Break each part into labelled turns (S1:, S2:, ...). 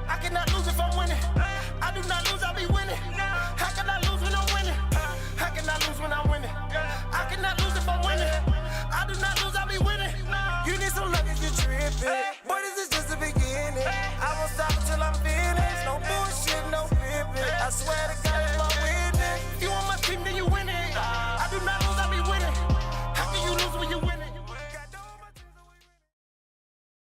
S1: I cannot lose if I'm winning. I do not lose, I'll be winning. How can I lose when I'm winning? How can I lose when I'm winning? I cannot lose if I'm winning. I do not lose, I'll be winning. You need some luck if you're tripping. Boy, this is just the beginning. I won't stop until I'm finished. No bullshit, no pimping. I swear to God, it's my witness. If you on my team, then you winning. I do not lose, I'll be winning. How can you lose when you're winning?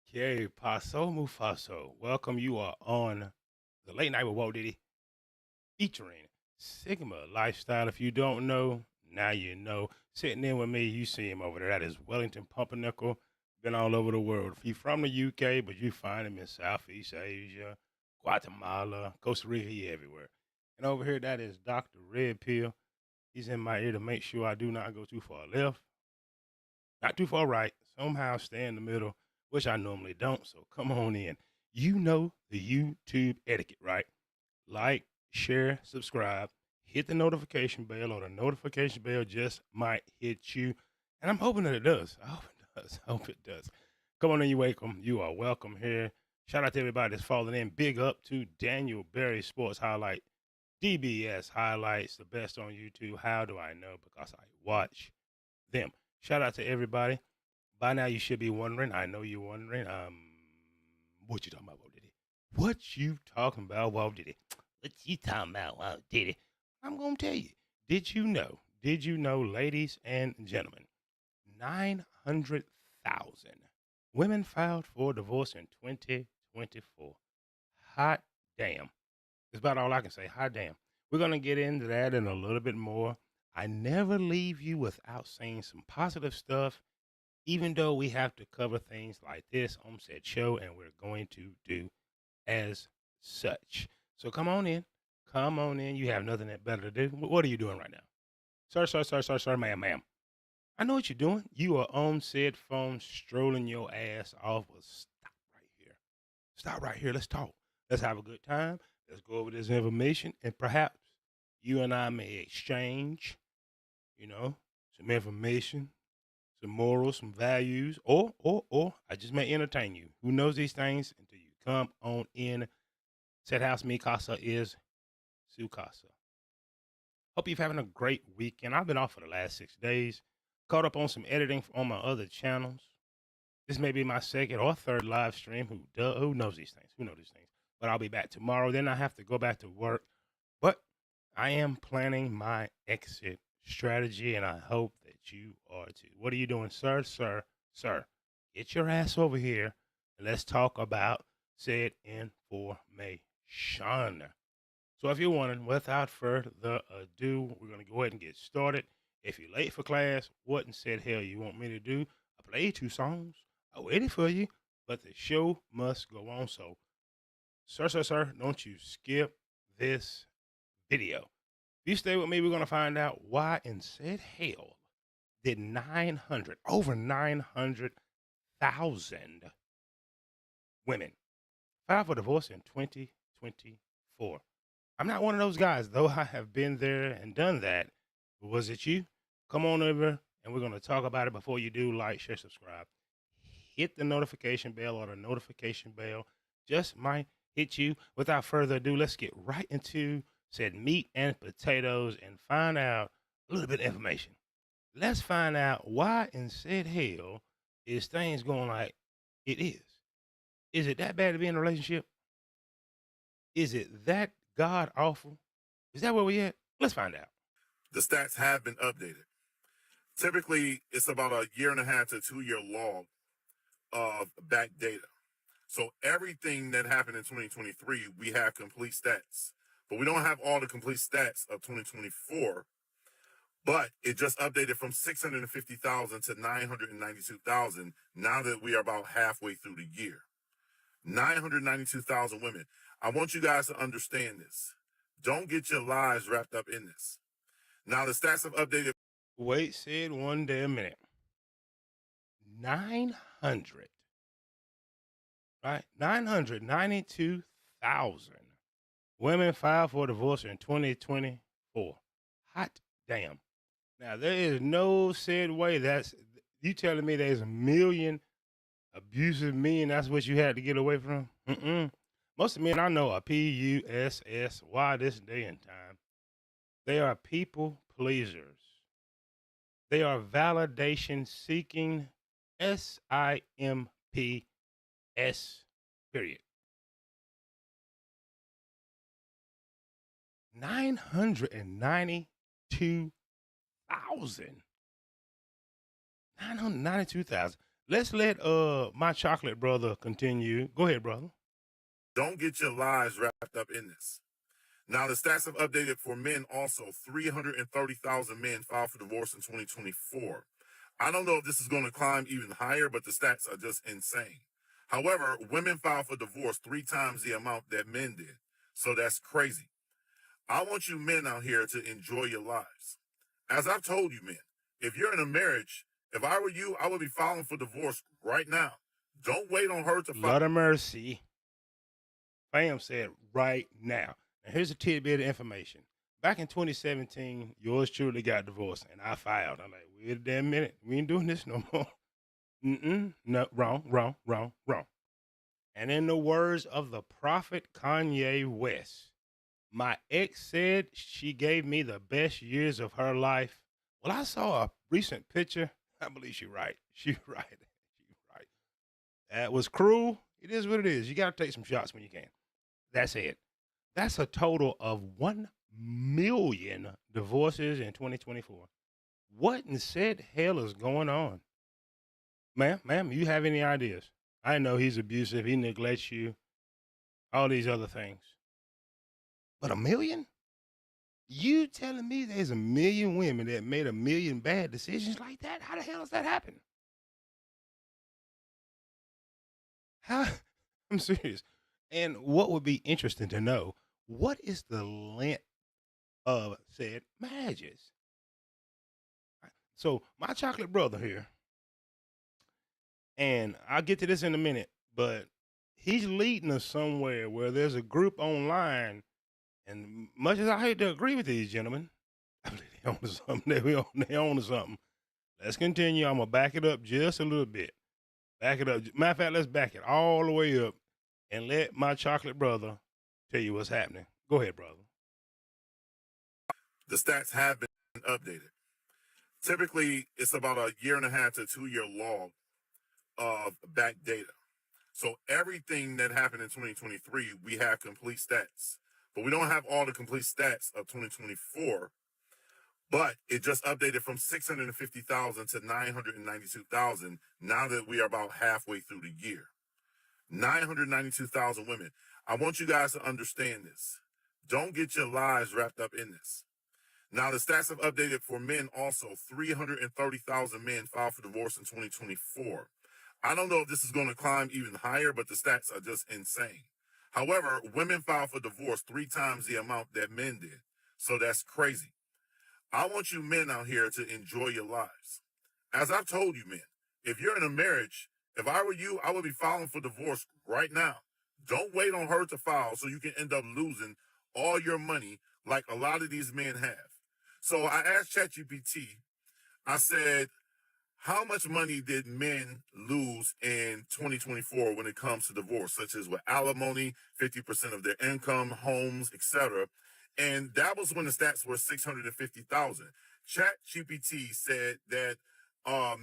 S2: Okay, Paso Mufaso. Welcome. You are on the Late Night with Walt Diddy, featuring Sigma Lifestyle. If you don't know, now you know. Sitting in with me, you see him over there. That is Wellington Pumpernickel. Been all over the world. He's from the UK, but you find him in Southeast Asia, Guatemala, Costa Rica, he everywhere. And over here, that is Dr. Red Pill. He's in my ear to make sure I do not go too far left, not too far right. Somehow stay in the middle, which I normally don't. So come on in. You know the YouTube etiquette, right? Like, share, subscribe, hit the notification bell, or the notification bell just might hit you. And I'm hoping that it does. I hope it does. I hope it does. Come on in, you welcome. You are welcome here. Shout out to everybody that's falling in. Big up to Daniel Berry Sports Highlight, DBS Highlights, the best on YouTube. How do I know? Because I watch them. Shout out to everybody. By now you should be wondering. I know you're wondering. What you talking about, Walt Diddy? What you talking about, Walt Diddy? What you talking about, Walt Diddy? I'm gonna tell you. Did you know? Did you know, ladies and gentlemen, 900,000 women filed for divorce in 2024. Hot damn. That's about all I can say. Hot damn. We're gonna get into that and a little bit more. I never leave you without saying some positive stuff, even though we have to cover things like this on said show, and we're going to do as such. So come on in. Come on in. You have nothing better to do. What are you doing right now? Sir, ma'am. I know what you're doing. You are on said phone, strolling your ass off. Well, stop right here. Stop right here. Let's talk. Let's have a good time. Let's go over this information, and perhaps you and I may exchange, some information, some morals, some values, or I just may entertain you. Who knows these things until you come on in. Said house, mi casa is su casa. Hope you're having a great weekend. I've been off for the last 6 days. Caught up on some editing on my other channels. This may be my second or third live stream. Who knows these things? Who knows these things? But I'll be back tomorrow. Then I have to go back to work. But I am planning my exit strategy, and I hope that you are too. What are you doing, sir? Get your ass over here, and let's talk about said information. So if you're wondering, without further ado, we're going to go ahead and get started. If you're late for class, what in said hell you want me to do? I played 2 songs. I waited for you, but the show must go on. So, sir, don't you skip this video. If you stay with me, we're going to find out why in said hell did over 900,000 women file for divorce in 2024. I'm not one of those guys, though I have been there and done that. But was it you? Come on over, and we're going to talk about it. Before you do, like, share, subscribe. Hit the notification bell, or the notification bell just might hit you. Without further ado, let's get right into said meat and potatoes and find out a little bit of information. Let's find out why in said hell is things going like it is. Is it that bad to be in a relationship? Is it that god awful? Is that where we at? Let's find out.
S3: The stats have been updated. Typically, it's about a 1.5 to 2 year log of back data. So everything that happened in 2023, we have complete stats. But we don't have all the complete stats of 2024. But it just updated from 650,000 to 992,000 now that we are about halfway through the year. 992,000 women. I want you guys to understand this. Don't get your lives wrapped up in this. Now the stats have updated.
S2: Wait, said one damn minute. 900. Right? 992,000 women filed for divorce in 2024. Hot damn. Now, there is no said way you telling me there's a million abusive men, that's what you had to get away from? Most of the men I know are PUSSY this day and time. They are people pleasers. They are validation seeking SIMPS, period. 992,000. 992,000. Let's let my chocolate brother continue. Go ahead, brother.
S3: Don't get your lives wrapped up in this. Now, the stats have updated for men also. 330,000 men filed for divorce in 2024. I don't know if this is going to climb even higher, but the stats are just insane. However, women filed for divorce 3 times the amount that men did. So that's crazy. I want you men out here to enjoy your lives. As I've told you, men, if you're in a marriage, if I were you, I would be filing for divorce right now. Don't wait on her to file.
S2: Lot of mercy. Fam said right now. And here's a tidbit of information. Back in 2017, yours truly got divorced, and I filed. I'm like, wait a damn minute. We ain't doing this no more. No, wrong. And in the words of the prophet Kanye West, my ex said she gave me the best years of her life. Well, I saw a recent picture. I believe she's right. She's right. That was cruel. It is what it is. You got to take some shots when you can. That's it. That's a total of 1 million divorces in 2024. What in said hell is going on? Ma'am, you have any ideas? I know he's abusive. He neglects you. All these other things. But 1 million? You telling me there's 1 million women that made 1 million bad decisions like that? How the hell does that happen? How? I'm serious. And what would be interesting to know, what is the length of said marriages? So my chocolate brother here, and I'll get to this in a minute, but he's leading us somewhere where there's a group online, and much as I hate to agree with these gentlemen, I believe they own something. They own something. Let's continue. I'm going to back it up just a little bit. Back it up. Matter of fact, let's back it all the way up and let my chocolate brother tell you what's happening. Go ahead, brother.
S3: The stats have been updated. Typically, it's about a 1.5 to 2 year log of back data. So everything that happened in 2023, we have complete stats. But we don't have all the complete stats of 2024. But it just updated from 650,000 to 992,000 now that we are about halfway through the year. 992,000 women. I want you guys to understand this. Don't get your lives wrapped up in this. Now, the stats have updated for men also. 330,000 men filed for divorce in 2024. I don't know if this is going to climb even higher, but the stats are just insane. However, women filed for divorce 3 times the amount that men did. So that's crazy. I want you men out here to enjoy your lives. As I've told you, men, if you're in a marriage, if I were you, I would be filing for divorce right now. Don't wait on her to file so you can end up losing all your money like a lot of these men have. So I asked ChatGPT, I said, how much money did men lose in 2024 when it comes to divorce, such as with alimony, 50% of their income, homes, etc.? And that was when the stats were 650,000. ChatGPT said that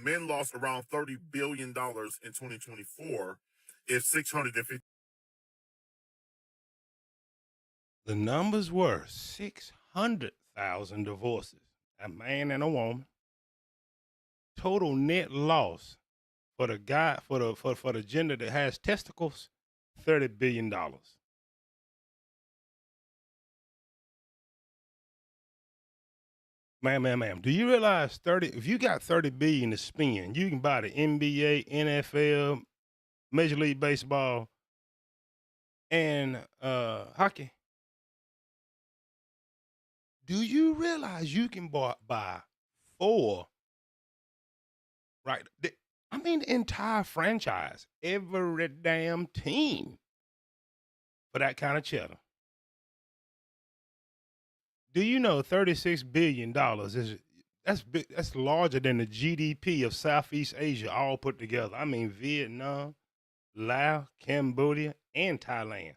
S3: men lost around $30 billion in 2024 if 650.
S2: The numbers were 600,000 divorces, a man and a woman. Total net loss for the guy for the gender that has testicles, $30 billion. Ma'am. Do you realize if you got $30 billion to spend, you can buy the NBA, NFL, Major League Baseball, and hockey. Do you realize you can buy 4? Right. The entire franchise, every damn team for that kind of cheddar. Do you know $36 billion that's larger than the GDP of Southeast Asia all put together? I mean, Vietnam, Laos, Cambodia, and Thailand.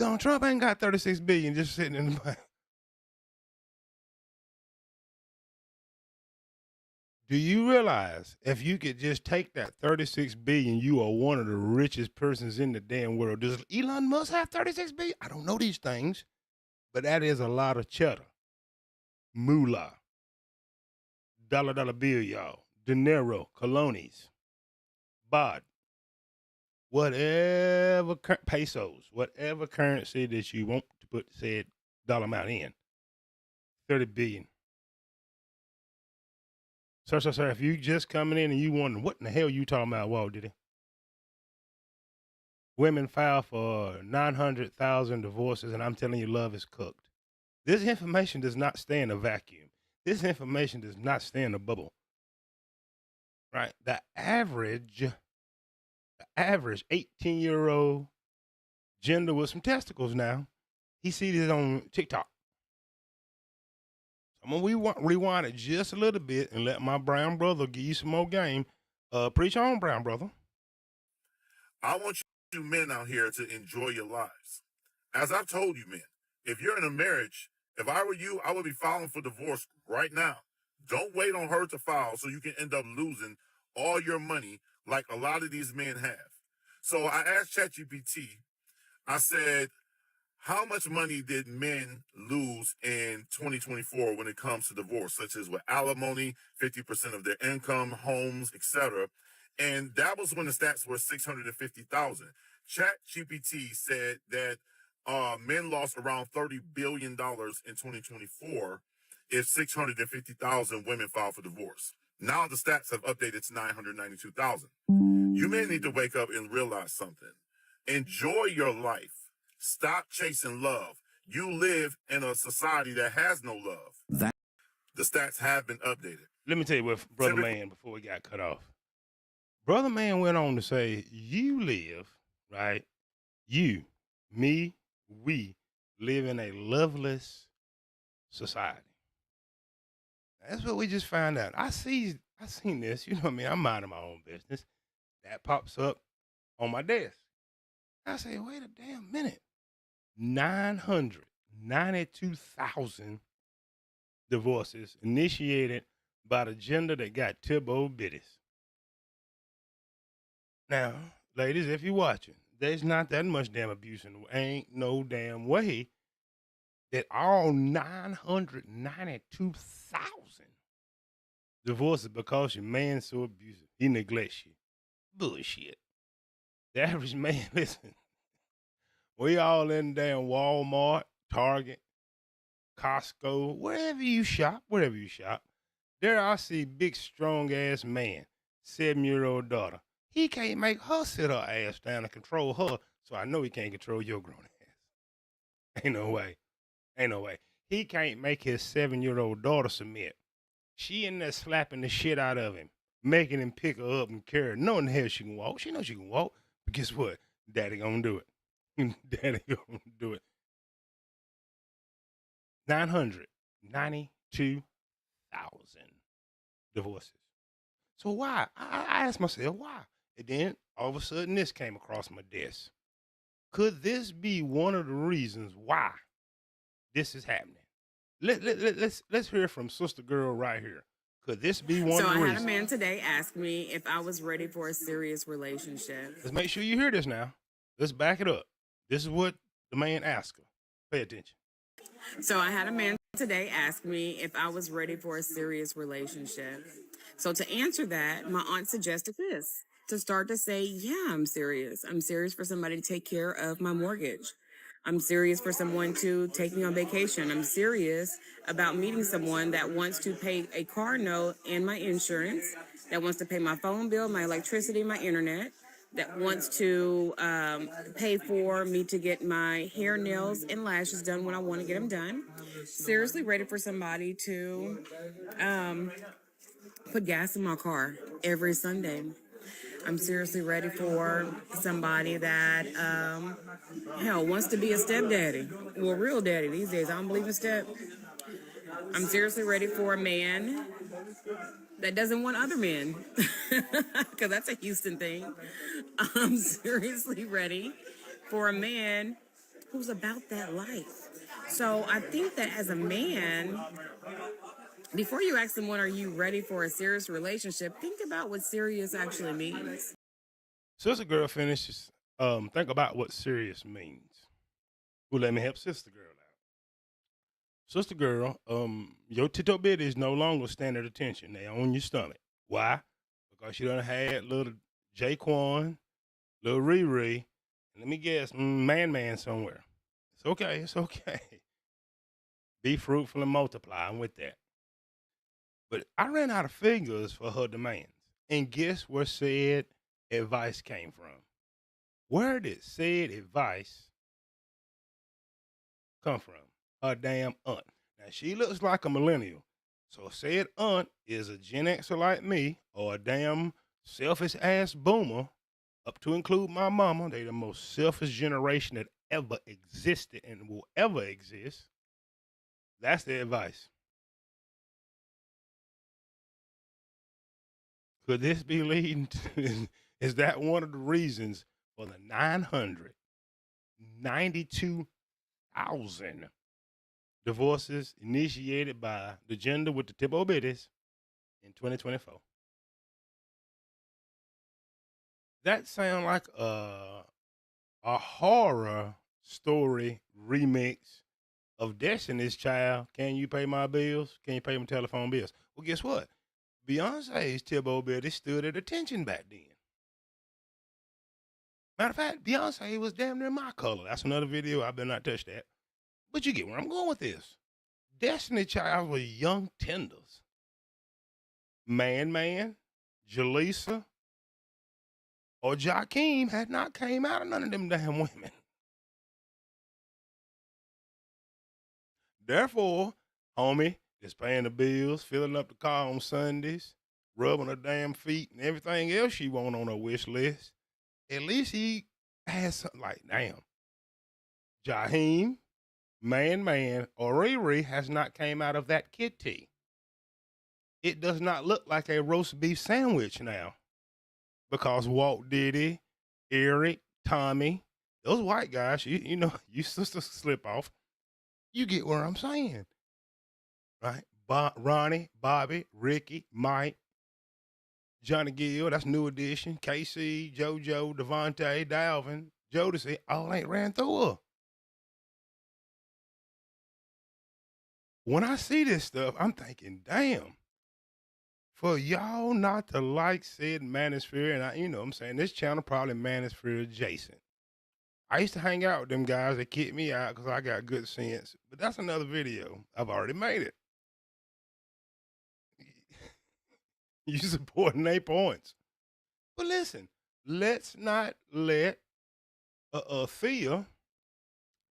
S2: Donald Trump ain't got 36 billion just sitting in the bank. Do you realize if you could just take that 36 billion, you are one of the richest persons in the damn world? Does Elon Musk have 36 billion? I don't know these things, but that is a lot of cheddar. Moolah. Dollar bill, y'all. Dinero, colones, baht, whatever, pesos, whatever currency that you want to put said dollar amount in. 30 billion. Sir, if you just coming in and you wondering what in the hell you talking about, Walt Diddy? Women file for 900,000 divorces, and I'm telling you, love is cooked. This information does not stay in a vacuum. This information does not stay in a bubble. Right? The average 18-year-old gender with some testicles now, he sees it on TikTok. I'm going to rewind it just a little bit and let my brown brother give you some more game. Preach on, brown brother.
S3: I want you men out here to enjoy your lives. As I've told you, men, if you're in a marriage, if I were you, I would be filing for divorce right now. Don't wait on her to file so you can end up losing all your money like a lot of these men have. So I asked ChatGPT, I said, how much money did men lose in 2024 when it comes to divorce, such as with alimony, 50% of their income, homes, etc.? And that was when the stats were 650,000. ChatGPT said that men lost around $30 billion in 2024 if 650,000 women filed for divorce. Now the stats have updated to 992,000. You men need to wake up and realize something. Enjoy your life. Stop chasing love. You live in a society that has no love. The stats have been updated.
S2: Let me tell you what Brother Man, before we got cut off. Brother Man went on to say, you live, right? You, me, we live in a loveless society. That's what we just found out. I seen this, you know what I mean? I'm minding my own business. That pops up on my desk. I say, wait a damn minute. 992,000 divorces initiated by the gender that got Tibbo Bitties. Now, ladies, if you're watching, there's not that much damn abuse in the way. Ain't no damn way that all 992,000 divorces because your man's so abusive. He neglects you. Bullshit. The average man, listen, we all in damn Walmart, Target, Costco, wherever you shop, there I see big, strong-ass man, 7-year-old daughter. He can't make her sit her ass down and control her, so I know he can't control your grown ass. Ain't no way. He can't make his 7-year-old daughter submit. She in there slapping the shit out of him, making him pick her up and carry her. Knowing the hell she can walk. She knows she can walk, but guess what? Daddy gonna do it. Daddy gonna do it. 992,000 divorces. So why? I asked myself, why? And then all of a sudden this came across my desk. Could this be one of the reasons why this is happening? Let's hear from Sister Girl right here. Could this be one of the reasons?
S4: So I had a man today ask me if I was ready for a serious relationship.
S2: Let's make sure you hear this now. Let's back it up. This is what the man asked her. Pay attention.
S4: So I had a man today ask me if I was ready for a serious relationship. So to answer that, my aunt suggested this. To start to say, yeah, I'm serious. I'm serious for somebody to take care of my mortgage. I'm serious for someone to take me on vacation. I'm serious about meeting someone that wants to pay a car note and my insurance, that wants to pay my phone bill, my electricity, my internet, that wants to pay for me to get my hair, nails, and lashes done when I want to get them done. Seriously ready for somebody to put gas in my car every Sunday. I'm seriously ready for somebody that, wants to be a stepdaddy. Well, real daddy these days. I don't believe in step. I'm seriously ready for a man that doesn't want other men, because that's a Houston thing. I'm seriously ready for a man who's about that life. So I think that as a man, before you ask someone, are you ready for a serious relationship? Think about what serious actually means.
S2: Sister girl finishes. Think about what serious means. Well, let me help sister girl out. Sister girl, your tito bitty is no longer standing at attention. They on your stomach. Why? Because you done had little Jaquan, little Riri, and let me guess, man somewhere. It's okay. It's okay. Be fruitful and multiply. I'm with that. But I ran out of figures for her demands. And guess where said advice came from? Where did said advice come from? Her damn aunt. Now, she looks like a millennial. So said aunt is a Gen Xer like me or a damn selfish ass boomer, up to include my mama. They the most selfish generation that ever existed and will ever exist. That's the advice. Could this be leading to, is that one of the reasons for the 992,000 divorces initiated by the gender with the Tibbo bitties in 2024? That sound like a horror story remix of Destiny's Child. Can you pay my bills? Can you pay my telephone bills? Well, guess what? Beyonce's Tibbo bitty stood at attention back then. Matter of fact, Beyonce was damn near my color. That's another video. I better not touch that. But you get where I'm going with this. Destiny Child were young tenders. Man, Jaleesa, or Jakeem had not came out of none of them damn women. Therefore, homie is paying the bills, filling up the car on Sundays, rubbing her damn feet and everything else she want on her wish list. At least he has something like, damn, Jaheim, man, or Riri has not came out of that kitty. It does not look like a roast beef sandwich now. Because Walt Diddy, Eric, Tommy, those white guys, you know, you sister slip off. You get where I'm saying, right? Ronnie, Bobby, Ricky, Mike, Johnny Gill, that's New Edition, KC, JoJo, Devontae, Dalvin, Jodeci, all ain't ran through her. When I see this stuff, I'm thinking, damn, for y'all not to like said Manosphere, and you know what I'm saying, this channel probably Manosphere adjacent. I used to hang out with them guys that kicked me out because I got good sense, but that's another video. I've already made it. You supporting 8 points. But listen, let's not let Thea,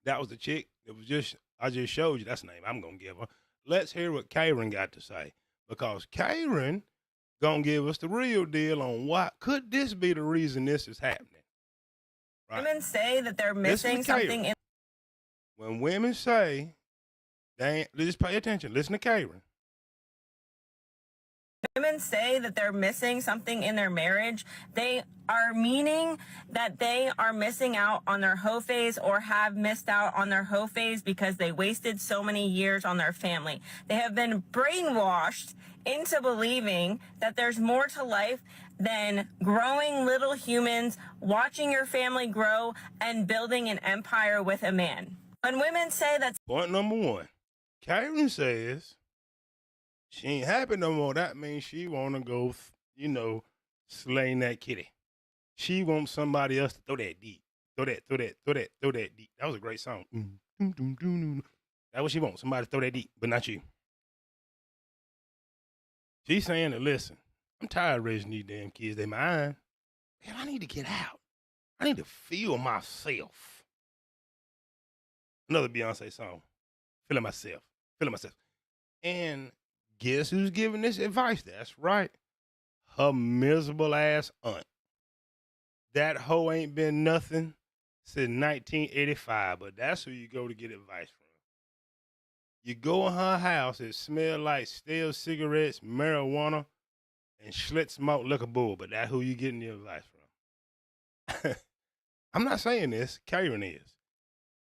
S2: that was the chick that was I just showed you, that's the name I'm going to give her. Let's hear what Karen got to say, because Karen going to give us the real deal on why could this be the reason this is happening. Right?
S5: Women say that they're missing something in.
S2: When women say, just pay attention, listen to Karen.
S5: Women say that they're missing something in their marriage, they are meaning that they are missing out on their hoe phase or have missed out on their hoe phase because they wasted so many years on their family. They have been brainwashed into believing that there's more to life than growing little humans, watching your family grow, and building an empire with a man. When women say that.
S2: Point number 1, Karen says she ain't happy no more. That means she want to go, slaying that kitty. She wants somebody else to throw that deep. Throw that deep. That was a great song. That's what she wants. Somebody to throw that deep, but not you. She's saying that, listen, I'm tired of raising these damn kids. They mine. Man, I need to get out. I need to feel myself. Another Beyonce song. Feeling myself. And guess who's giving this advice? That's right. Her miserable ass aunt. That hoe ain't been nothing since 1985, but that's who you go to get advice from. You go in her house, it smells like stale cigarettes, marijuana, and Schlitz malt liquor bull, but that's who you getting the advice from. I'm not saying this, Karen is.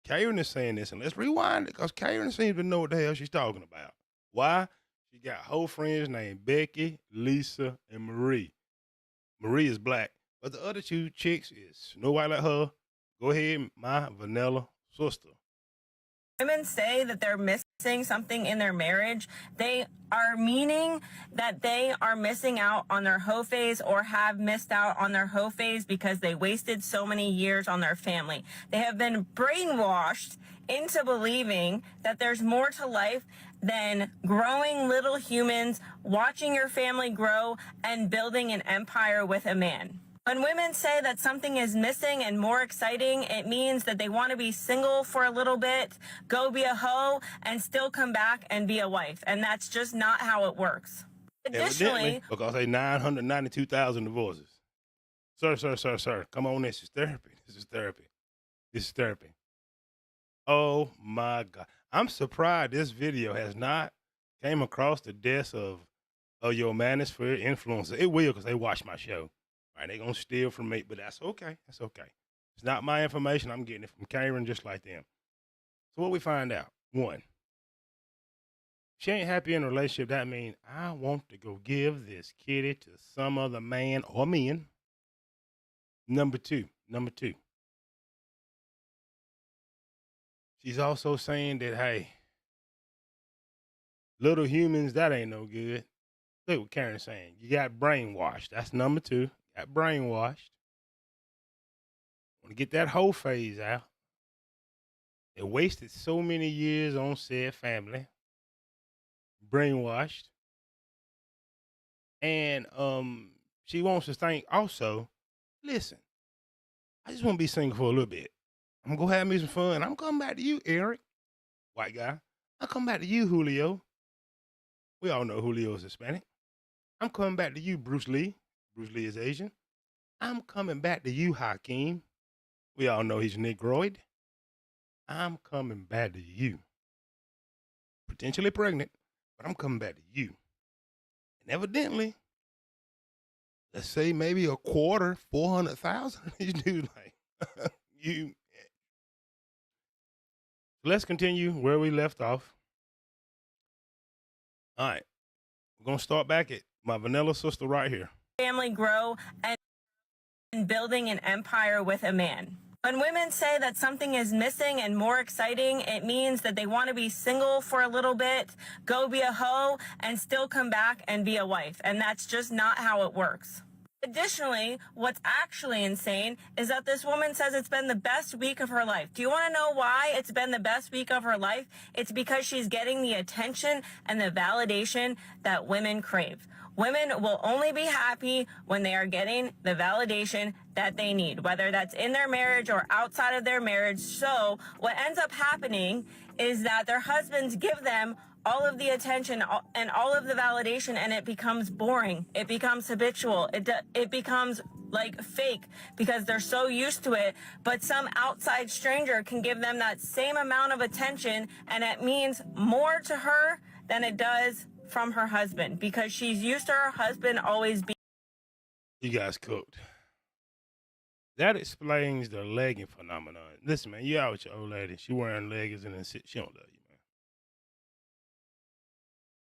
S2: Karen is saying this, and let's rewind it because Karen seems to know what the hell she's talking about. Why? She got whole friends named Becky, Lisa, and Marie. Marie is black, but the other two chicks is Snow White like her. Go ahead, my vanilla sister.
S5: Women say that they're missing something in their marriage, they are meaning that they are missing out on their hoe phase or have missed out on their hoe phase because they wasted so many years on their family. They have been brainwashed into believing that there's more to life than growing little humans, watching your family grow, and building an empire with a man. When women say that something is missing and more exciting, it means that they want to be single for a little bit, go be a hoe, and still come back and be a wife. And that's just not how it works. Additionally,
S2: because they 992,000 divorces. Sir, come on, this is therapy. This is therapy. Oh my God. I'm surprised this video has not came across the desk of your manosphere influencer. It will because they watch my show. Right, they're going to steal from me, but that's okay. That's okay. It's not my information. I'm getting it from Karen just like them. So what we find out, one, she ain't happy in a relationship. That means I want to go give this kitty to some other man or men. Number two. She's also saying that, hey, little humans, that ain't no good. Look what Karen's saying. You got brainwashed. That's number two. Got brainwashed. Want to get that whole phase out. They wasted so many years on said family. Brainwashed. And she wants to think also, listen, I just want to be single for a little bit. I'm going to go have me some fun. I'm coming back to you, Eric, white guy. I'll come back to you, Julio. We all know Julio is Hispanic. I'm coming back to you, Bruce Lee. Bruce Lee is Asian. I'm coming back to you, Hakeem. We all know he's Negroid. I'm coming back to you. Potentially pregnant, but I'm coming back to you. And evidently, let's say maybe a quarter, 400,000. These dudes like, you. Let's continue where we left off. All right. We're going to start back at my vanilla sister right here.
S5: Family grow and building an empire with a man. When women say that something is missing and more exciting, it means that they want to be single for a little bit, go be a hoe, and still come back and be a wife. And that's just not how it works. Additionally, what's actually insane is that this woman says it's been the best week of her life. Do you want to know why it's been the best week of her life? It's because she's getting the attention and the validation that women crave. Women will only be happy when they are getting the validation that they need, whether that's in their marriage or outside of their marriage. So what ends up happening is that their husbands give them all of the attention and all of the validation, and it becomes boring. It becomes habitual. It becomes like fake because they're so used to it. But some outside stranger can give them that same amount of attention, and it means more to her than it does from her husband because she's used to her husband always being.
S2: You guys cooked. That explains the legging phenomenon. Listen, man, you out with your old lady. She wearing leggings and then she don't love you, man.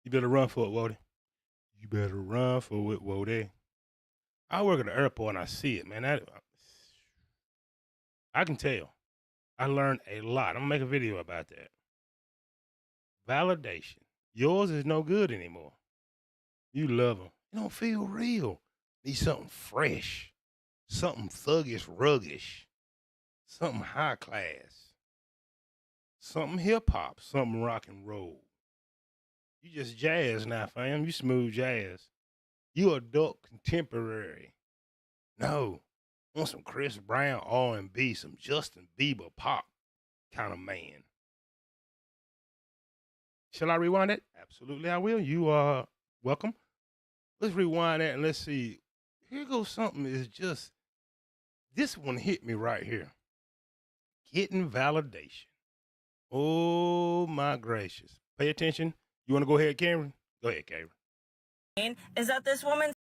S2: You better run for it, Wody. You better run for it, Wody. I work at the airport and I see it, man. I can tell. I learned a lot. I'm going to make a video about that. Validation. Yours is no good anymore. You love them. You don't feel real. Need something fresh. Something thuggish, ruggish. Something high class. Something hip hop. Something rock and roll. You just jazz now, fam. You smooth jazz. You adult contemporary. No. I want some Chris Brown R&B, some Justin Bieber pop kind of man. Shall I rewind it? Absolutely, I will. You are welcome. Let's rewind that and let's see. Here goes something is just, this one hit me right here. Getting validation. Oh, my gracious. Pay attention. You want to go ahead, Karen? Go ahead, Karen.
S5: Is that this woman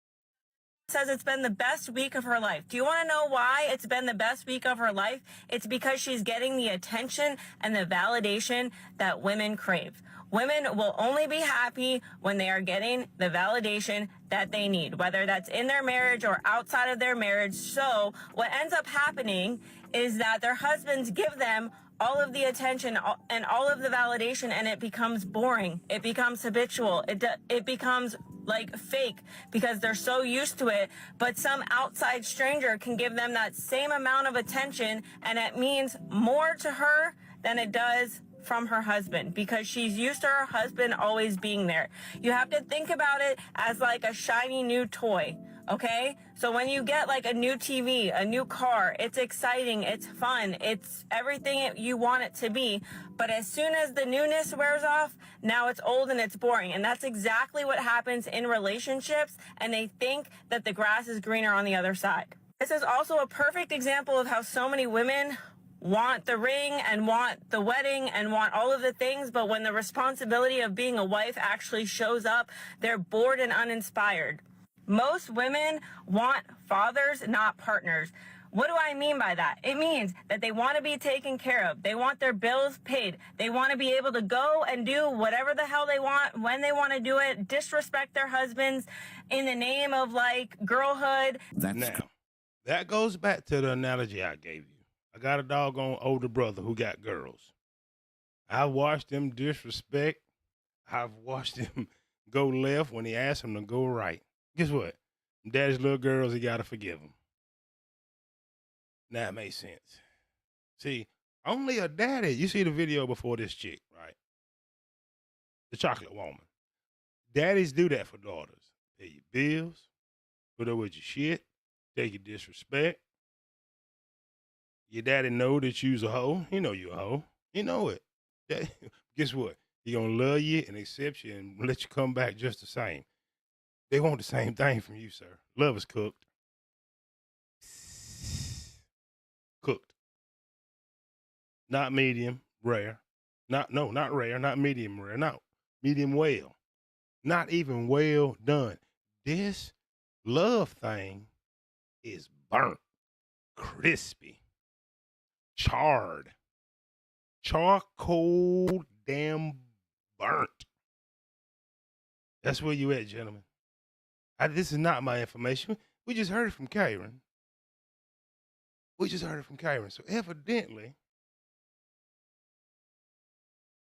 S5: says it's been the best week of her life. Do you want to know why it's been the best week of her life? It's because she's getting the attention and the validation that women crave. Women will only be happy when they are getting the validation that they need, whether that's in their marriage or outside of their marriage. So what ends up happening is that their husbands give them all of the attention and all of the validation, and it becomes boring. It becomes habitual. It becomes like fake because they're so used to it. But some outside stranger can give them that same amount of attention, and it means more to her than it does from her husband because she's used to her husband always being there. You have to think about it as like a shiny new toy. Okay, so when you get like a new TV, a new car, it's exciting, it's fun, it's everything you want it to be. But as soon as the newness wears off, now it's old and it's boring. And that's exactly what happens in relationships. And they think that the grass is greener on the other side. This is also a perfect example of how so many women want the ring and want the wedding and want all of the things, but when the responsibility of being a wife actually shows up, they're bored and uninspired. Most women want fathers, not partners. What do I mean by that? It means that they want to be taken care of. They want their bills paid. They want to be able to go and do whatever the hell they want, when they want to do it, disrespect their husbands in the name of like girlhood.
S2: Now, that goes back to the analogy I gave you. I got a doggone older brother who got girls. I've watched him disrespect. I've watched him go left when he asked him to go right. Guess what? Daddy's little girls, he got to forgive them. Now it makes sense. See, only a daddy. You see the video before this chick, right? The chocolate woman. Daddies do that for daughters. Pay your bills, put up with your shit, take your disrespect. Your daddy know that you's a hoe. He know you a hoe. He know it. Guess what? He gonna love you and accept you and let you come back just the same. They want the same thing from you, sir. Love is cooked. Cooked. Not medium rare. Not rare, not medium rare, not medium well. Not even well done. This love thing is burnt, crispy, charred, charcoal damn burnt. That's where you at, gentlemen. This is not my information. We just heard it from Karen. So evidently,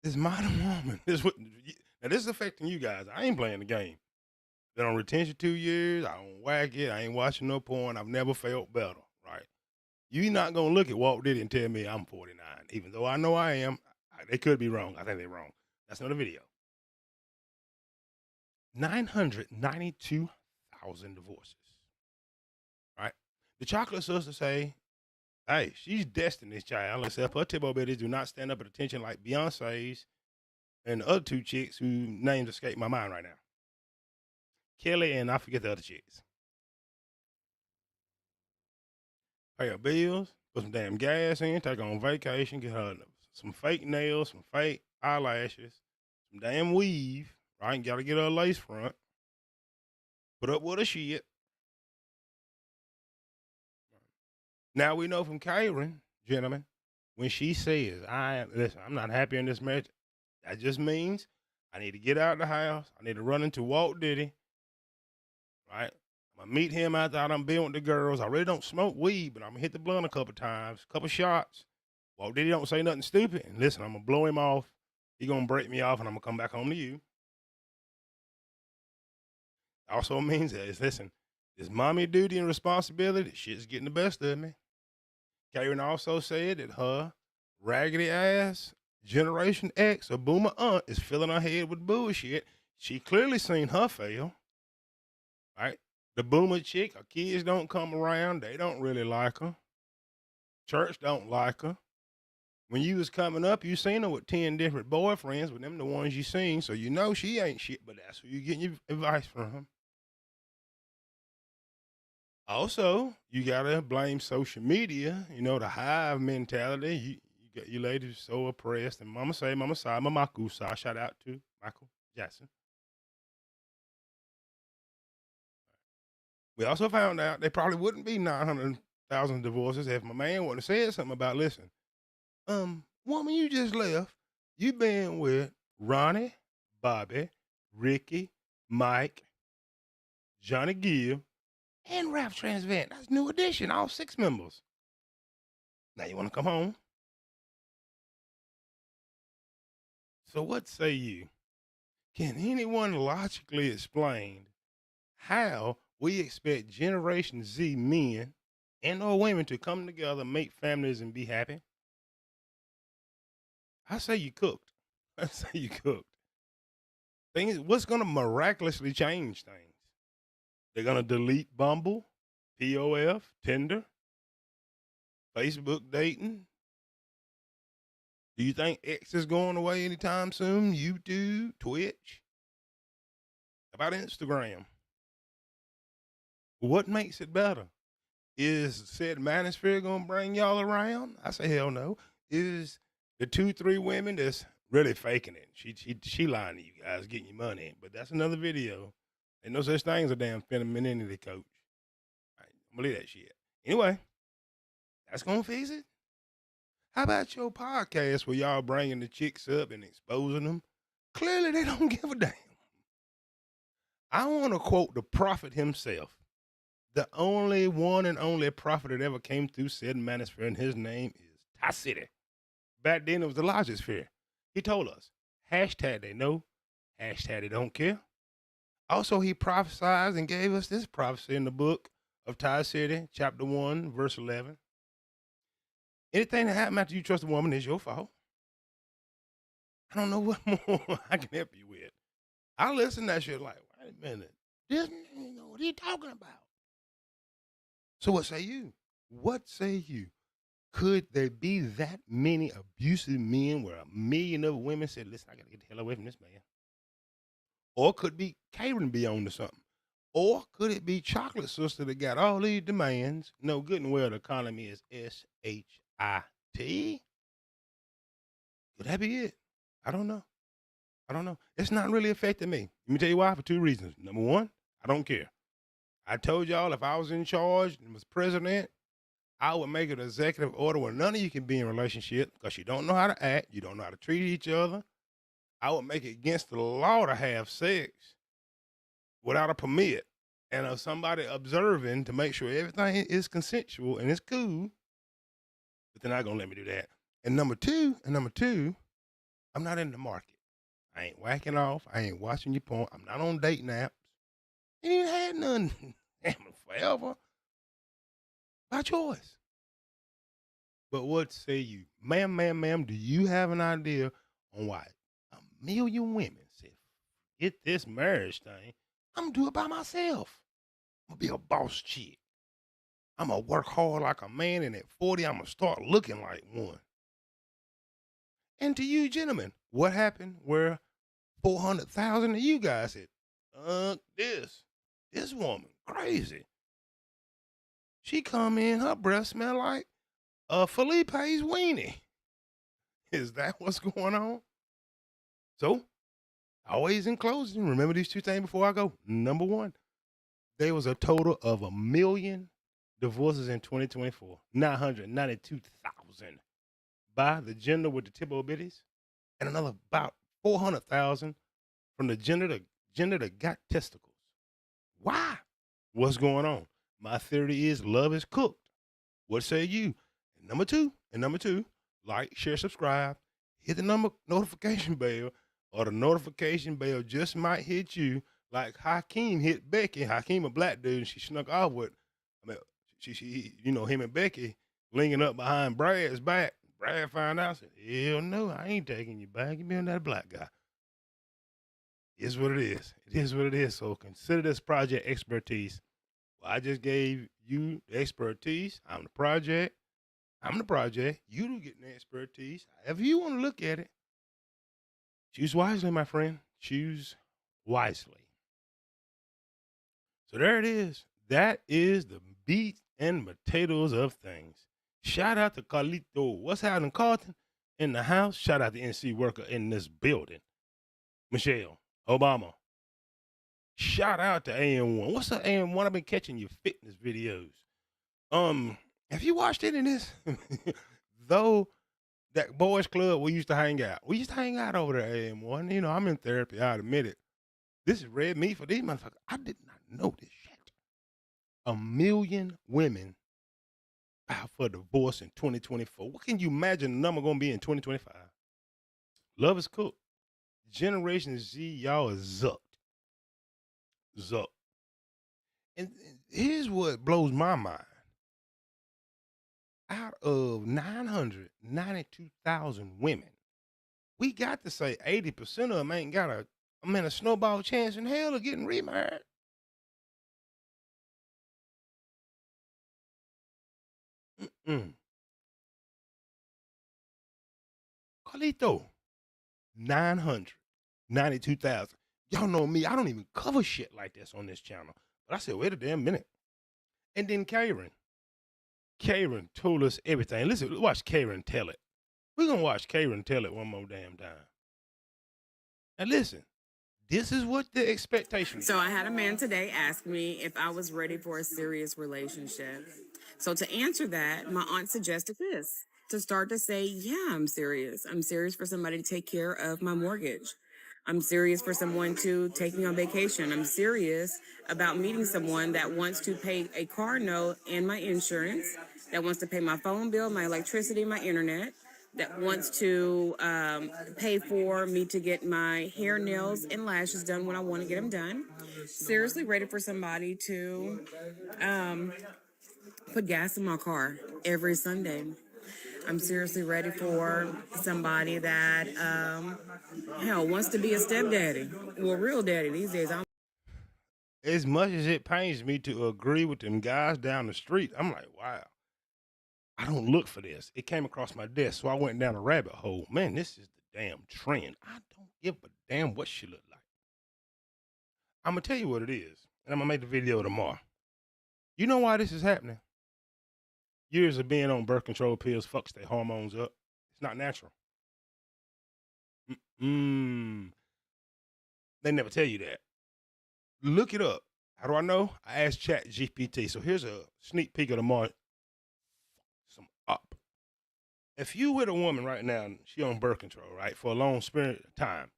S2: this modern woman, now this is affecting you guys. I ain't playing the game. Been on retention 2 years. I don't whack it. I ain't watching no porn. I've never felt better, right? You're not going to look at Walt Diddy and tell me I'm 49, even though I know I am. They could be wrong. I think they're wrong. That's not a video. 992,000 divorces, right? The chocolate sister say, hey, she's Destiny's Child, except her tip bitties do not stand up at attention like Beyonce's and the other two chicks who names escape my mind right now. Kelly and I forget the other chicks. Pay her bills, put some damn gas in, take her on vacation, get her some fake nails, some fake eyelashes, some damn weave, right? Got to get her a lace front. Put up with her shit. Now we know from Karen, gentlemen, when she says, I'm not happy in this marriage, that just means I need to get out of the house. I need to run into Walt Diddy, right? I'm going to meet him after I'm been with the girls. I really don't smoke weed, but I'm going to hit the blunt a couple times, a couple shots. Walt Diddy don't say nothing stupid. And listen, I'm going to blow him off. He going to break me off, and I'm going to come back home to you. Also means that, listen, this mommy duty and responsibility, shit's getting the best of me. Karen also said that her raggedy ass Generation X, a boomer aunt, is filling her head with bullshit. She clearly seen her fail, right? The boomer chick, her kids don't come around. They don't really like her. Church don't like her. When you was coming up, you seen her with 10 different boyfriends, with them the ones you seen, so you know she ain't shit, but that's who you getting your advice from. Also, you gotta blame social media, the hive mentality. You got you ladies so oppressed, and mama say, mama sigh, mama kusa. Shout out to Michael Jackson. We also found out there probably wouldn't be 900,000 divorces if my man wouldn't have said something about, listen, woman, you just left. You been with Ronnie, Bobby, Ricky, Mike, Johnny Gill, and Rap Transvent. That's New Edition, all 6 members. Now you want to come home? So what say you? Can anyone logically explain how we expect Generation Z men and or women to come together, make families, and be happy? I say you cooked. I say you cooked. Thing is, what's going to miraculously change things? They're going to delete Bumble, POF, Tinder, Facebook dating. Do you think X is going away anytime soon? YouTube, Twitch? How about Instagram? What makes it better? Is said manosphere going to bring y'all around? I say hell no. Is the 2-3 women that's really faking it? She lying to you guys, getting your money. But that's another video. Ain't no such thing as a damn femininity coach. All right, I'm going to leave that shit. Anyway, that's going to fix it. How about your podcast where y'all bringing the chicks up and exposing them? Clearly, they don't give a damn. I want to quote the prophet himself. The only one and only prophet that ever came through said manosphere, and his name is Ty City. Back then, it was the Logisphere. He told us, hashtag they know, hashtag they don't care. Also, he prophesied and gave us this prophecy in the book of Ty City, chapter 1, verse 11. Anything that happened after you trust a woman is your fault. I don't know what more I can help you with. I listen to that shit like, wait a minute. This, what are you talking about? So what say you? What say you? Could there be that many abusive men where 1 million other women said, listen, I got to get the hell away from this man? Or could be catering be on to something? Or could it be Chocolate Sister that got all these demands? No, good and well, the economy is SHIT. Could that be it? I don't know. It's not really affecting me. Let me tell you why, for 2 reasons. Number one, I don't care. I told y'all if I was in charge and was president, I would make an executive order where none of you can be in a relationship because you don't know how to act. You don't know how to treat each other. I would make it against the law to have sex without a permit and of somebody observing to make sure everything is consensual and it's cool. But they're not going to let me do that. And number two, I'm not in the market. I ain't whacking off. I ain't watching your porn. I'm not on dating apps. Ain't even had none forever. By choice. But what say you? Ma'am, do you have an idea on why 1 million women said, get this marriage thing, I'm going to do it by myself. I'm going to be a boss chick. I'm going to work hard like a man, and at 40, I'm going to start looking like one. And to you gentlemen, what happened where 400,000 of you guys said, this woman, crazy. She come in, her breath smell like Felipe's weenie. Is that what's going on? So, always in closing, remember these 2 things before I go. Number 1, there was a total of 1 million divorces in 2024, 992,000 by the gender with the tip-o bitties, and another about 400,000 from the gender that got testicles. Why? What's going on? My theory is love is cooked. What say you? And number two, like, share, subscribe, hit the notification bell, or the notification bell just might hit you like Hakeem hit Becky. Hakeem, a black dude, and she snuck off with, she him and Becky linking up behind Brad's back. Brad found out, said, hell no, I ain't taking you back. You being that black guy. It is what it is. It is what it is. So consider this project expertise. Well, I just gave you the expertise. I'm the project. You do get the expertise. However you want to look at it. Choose wisely, my friend. Choose wisely. So there it is. That is the meat and potatoes of things. Shout out to Carlito. What's happening, Carlton? In the house. Shout out to NC worker in this building. Michelle Obama. Shout out to AM1. What's up, AM1? I've been catching your fitness videos. Have you watched any of this? Though that boys club we used to hang out. We used to hang out over there, AM1. You know, I'm in therapy, I'll admit it. This is red meat for these motherfuckers. I did not know this shit. 1 million women out for divorce in 2024. What can you imagine the number gonna be in 2025? Love is cooked. Generation Z, y'all is zucked. Zucked. And here's what blows my mind. Out of 992,000 women, we got to say 80% of them ain't got a snowball chance in hell of getting remarried. Carlito, 992,000. Y'all know me. I don't even cover shit like this on this channel. But I said, wait a damn minute. And then Karen told us everything. Listen, watch Karen tell it. We're going to watch Karen tell it one more damn time. And listen, this is what the expectation is.
S4: So I had a man today ask me if I was ready for a serious relationship. So to answer that, my aunt suggested this, to start to say, yeah, I'm serious. I'm serious for somebody to take care of my mortgage. I'm serious for someone to take me on vacation. I'm serious about meeting someone that wants to pay a car note and my insurance, that wants to pay my phone bill, my electricity, my internet, that wants to pay for me to get my hair, nails, and lashes done when I want to get them done. Seriously ready for somebody to put gas in my car every Sunday. I'm seriously ready for somebody that, wants to be a stepdaddy. Well, real daddy these days.
S2: As much as it pains me to agree with them guys down the street, I'm like, wow. I don't look for this. It came across my desk, so I went down a rabbit hole. Man, this is the damn trend. I don't give a damn what she look like. I'm going to tell you what it is, and I'm going to make the video tomorrow. You know why this is happening? Years of being on birth control pills fucks their hormones up. It's not natural. They never tell you that. Look it up. How do I know? I asked ChatGPT. So here's a sneak peek of tomorrow. Some up. If you with a woman right now, she on birth control, right, for a long period of time,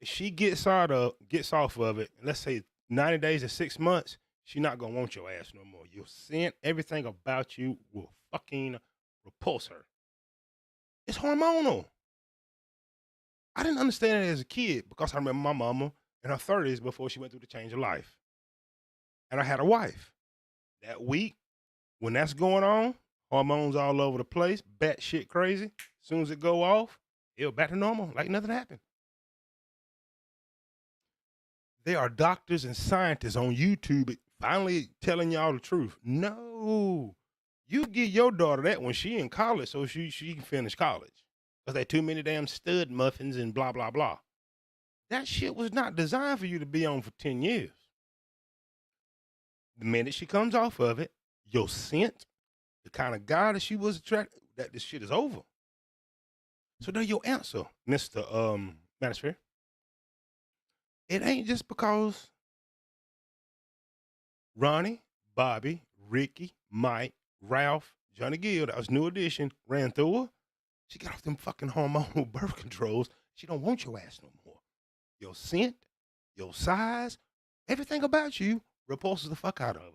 S2: if she gets off of it, let's say 90 days to 6 months, she not gonna want your ass no more. Your scent, everything about you will fucking repulse her. It's hormonal. I didn't understand it as a kid because I remember my mama in her 30s before she went through the change of life. And I had a wife. That week, when that's going on, hormones all over the place, batshit crazy. As soon as it go off, it'll back to normal, like nothing happened. There are doctors and scientists on YouTube finally telling y'all the truth. No, you give your daughter that when she in college so she can finish college. Because there too many damn stud muffins and blah, blah, blah. That shit was not designed for you to be on for 10 years. The minute she comes off of it, your scent, the kind of guy that she was attracted, that this shit is over. So there's your answer, Mr. Manosphere. It ain't just because Ronnie, Bobby, Ricky, Mike, Ralph, Johnny Gill, that was New Edition, ran through her. She got off them fucking hormonal birth controls. She don't want your ass no more. Your scent, your size, everything about you repulses the fuck out of her.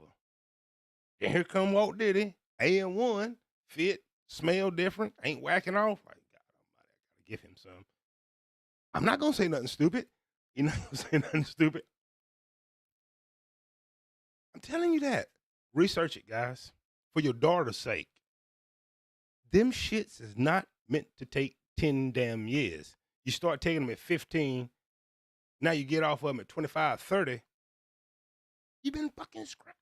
S2: Then here come Walt Diddy, AM1, fit, smell different, ain't whacking off. Like, God almighty, I gotta give him some. I'm not gonna say nothing stupid. You're not gonna say nothing stupid. I'm telling you that. Research it, guys, for your daughter's sake. Them shits is not meant to take 10 damn years. You start taking them at 15. Now you get off of them at 25, 30. You've been fucking scrapped.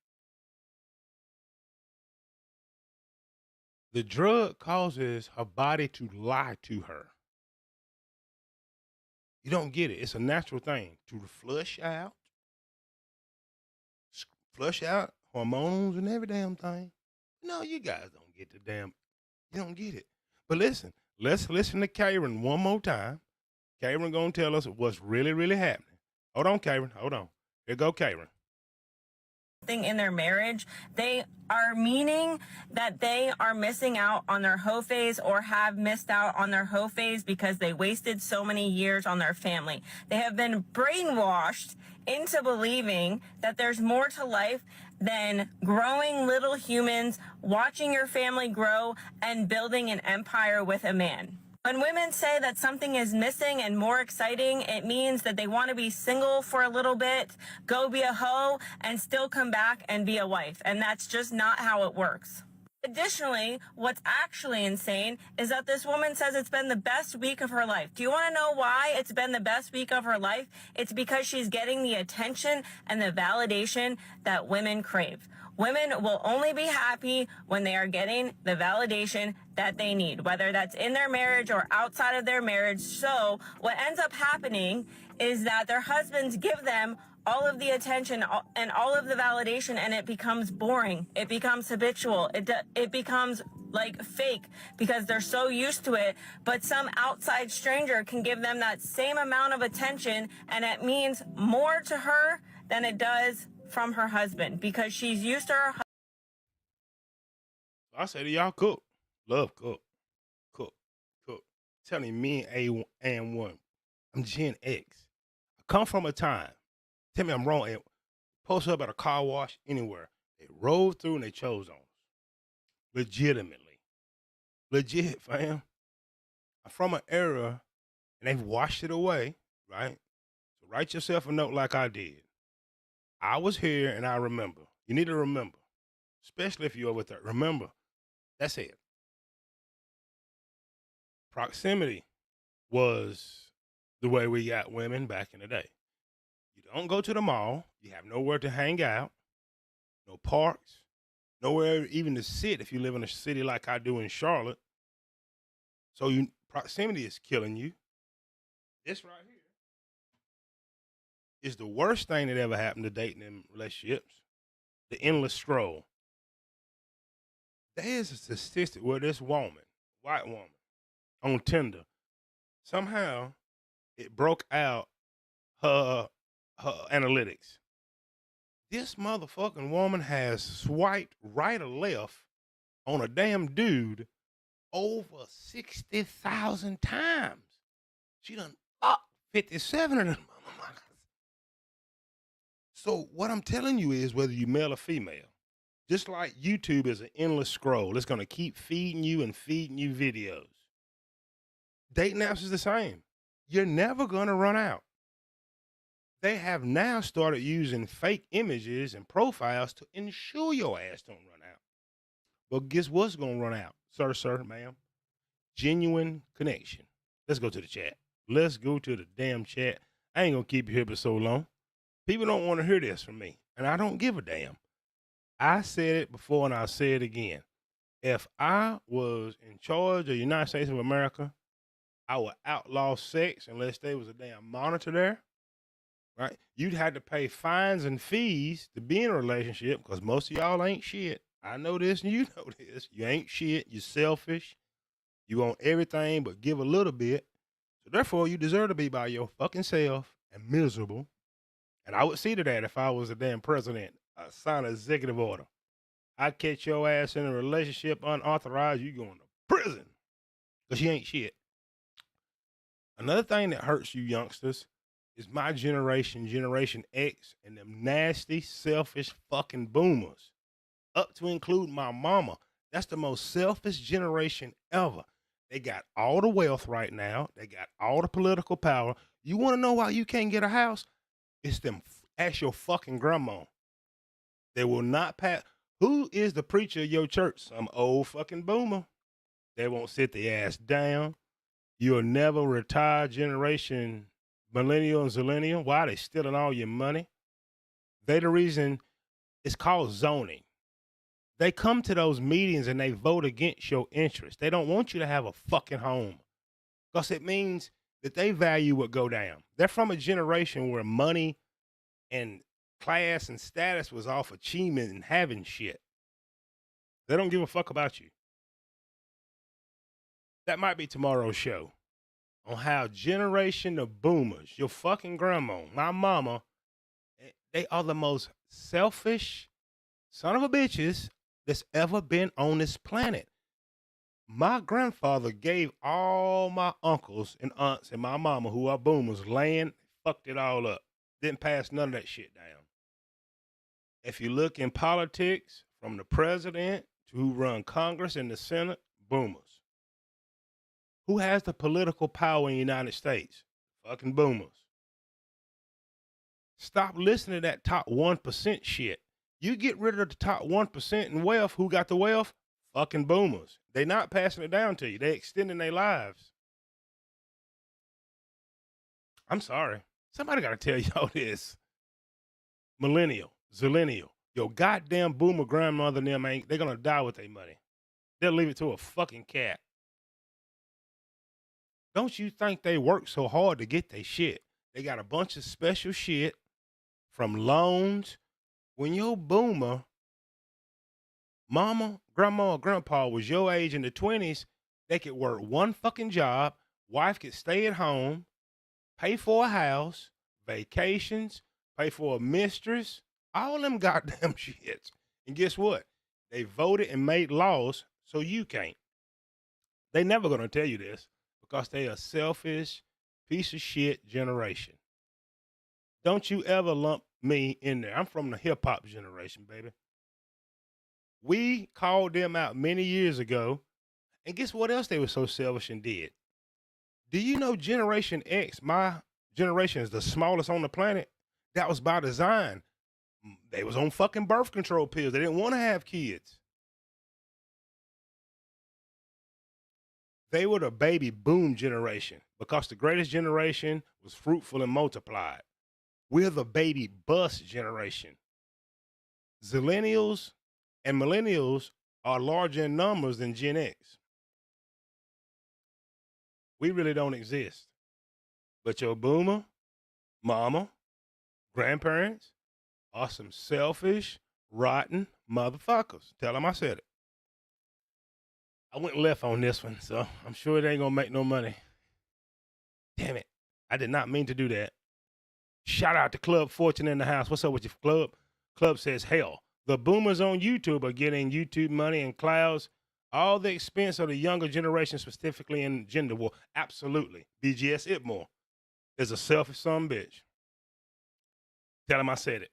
S2: The drug causes her body to lie to her. You don't get it. It's a natural thing to flush out hormones and every damn thing. No, you guys don't get the damn, you don't get it. But listen, let's listen to Karen one more time. Karen gonna tell us what's really, really happening. Hold on, Karen, hold on. Here go Karen.
S5: In their marriage, they are meaning that they are missing out on their hoe phase or have missed out on their hoe phase because they wasted so many years on their family. They have been brainwashed into believing that there's more to life than growing little humans, watching your family grow, and building an empire with a man. When women say that something is missing and more exciting, it means that they want to be single for a little bit, go be a hoe, and still come back and be a wife. And that's just not how it works. Additionally, what's actually insane is that this woman says it's been the best week of her life. Do you want to know why it's been the best week of her life? It's because she's getting the attention and the validation that women crave. Women will only be happy when they are getting the validation that they need, whether that's in their marriage or outside of their marriage. So what ends up happening is that their husbands give them all of the attention and all of the validation, and it becomes boring. It becomes habitual. It becomes like fake because they're so used to it. But some outside stranger can give them that same amount of attention, and it means more to her than it does from her husband because she's used to her husband.
S2: I say to y'all, cook. Love cook. Cook. Telling me and one. I'm Gen X. I come from a time. Tell me I'm wrong. And post up at a car wash anywhere. They rolled through and they chose on us. Legitimately. Legit, fam. I'm from an era and they've washed it away, right? So write yourself a note like I did. I was here and I remember. You need to remember, especially if you're with her. Remember, that's it. Proximity was the way we got women back in the day. You don't go to the mall. You have nowhere to hang out, no parks, nowhere even to sit if you live in a city like I do in Charlotte. So proximity is killing you. This right here is the worst thing that ever happened to dating in relationships. The endless scroll. There's a statistic where this woman, white woman, on Tinder, somehow it broke out her analytics. This motherfucking woman has swiped right or left on a damn dude over 60,000 times. She done 57 of them. So what I'm telling you is whether you male or female, just like YouTube is an endless scroll, it's going to keep feeding you videos. Dating apps is the same. You're never going to run out. They have now started using fake images and profiles to ensure your ass don't run out. But guess what's going to run out? Sir, ma'am. Genuine connection. Let's go to the chat. Let's go to the damn chat. I ain't going to keep you here for so long. People don't want to hear this from me, and I don't give a damn. I said it before, and I'll say it again. If I was in charge of the United States of America, I would outlaw sex unless there was a damn monitor there, right? You'd have to pay fines and fees to be in a relationship because most of y'all ain't shit. I know this, and you know this. You ain't shit. You're selfish. You want everything but give a little bit. So therefore, you deserve to be by your fucking self and miserable. And I would see to that if I was a damn president, I sign an executive order. I'd catch your ass in a relationship unauthorized, you going to prison. Because you ain't shit. Another thing that hurts you youngsters is my generation, Generation X, and them nasty, selfish fucking boomers. Up to include my mama. That's the most selfish generation ever. They got all the wealth right now. They got all the political power. You want to know why you can't get a house? It's them. Ask your fucking grandma. They will not pass. Who is the preacher of your church? Some old fucking boomer. They won't sit their ass down. You'll never retire generation millennial and zillennial. Why? They stealing all your money. They the reason it's called zoning. They come to those meetings and they vote against your interests. They don't want you to have a fucking home because it means that they value what go down. They're from a generation where money and class and status was off achievement and having shit. They don't give a fuck about you. That might be tomorrow's show on how generation of boomers, your fucking grandma, my mama, They are the most selfish son of a bitches that's ever been on this planet. My grandfather gave all my uncles and aunts and my mama, who are boomers, land, fucked it all up. Didn't pass none of that shit down. If you look in politics, from the president to who run Congress and the Senate, boomers. Who has the political power in the United States? Fucking boomers. Stop listening to that top 1% shit. You get rid of the top 1% in wealth. Who got the wealth? Fucking boomers. They not passing it down to you. They extending their lives. I'm sorry. Somebody got to tell y'all this. Millennial, zillennial, your goddamn boomer grandmother and them they're going to die with their money. They'll leave it to a fucking cat. Don't you think they work so hard to get their shit? They got a bunch of special shit from loans. When your boomer mama, grandma, or grandpa was your age in the 20s, they could work one fucking job, wife could stay at home, pay for a house, vacations, pay for a mistress, all them goddamn shits. And guess what? They voted and made laws so you can't. They never gonna tell you this because they a selfish piece of shit generation. Don't you ever lump me in there. I'm from the hip hop generation, baby. We called them out many years ago. And guess what else they were so selfish and did? Do you know Generation X, my generation, is the smallest on the planet? That was by design. They was on fucking birth control pills. They didn't want to have kids. They were the baby boom generation because the greatest generation was fruitful and multiplied. We're the baby bust generation. Zillennials and millennials are larger in numbers than Gen X. We really don't exist. But your boomer, mama, grandparents are some selfish, rotten motherfuckers. Tell them I said it. I went left on this one, so I'm sure it ain't gonna make no money. Damn it. I did not mean to do that. Shout out to Club Fortune in the house. What's up with your club? Club says, hell, the boomers on YouTube are getting YouTube money and clouds. All the expense of the younger generation, specifically in gender war. Absolutely. BGS Itmore is a selfish son of a bitch. Tell him I said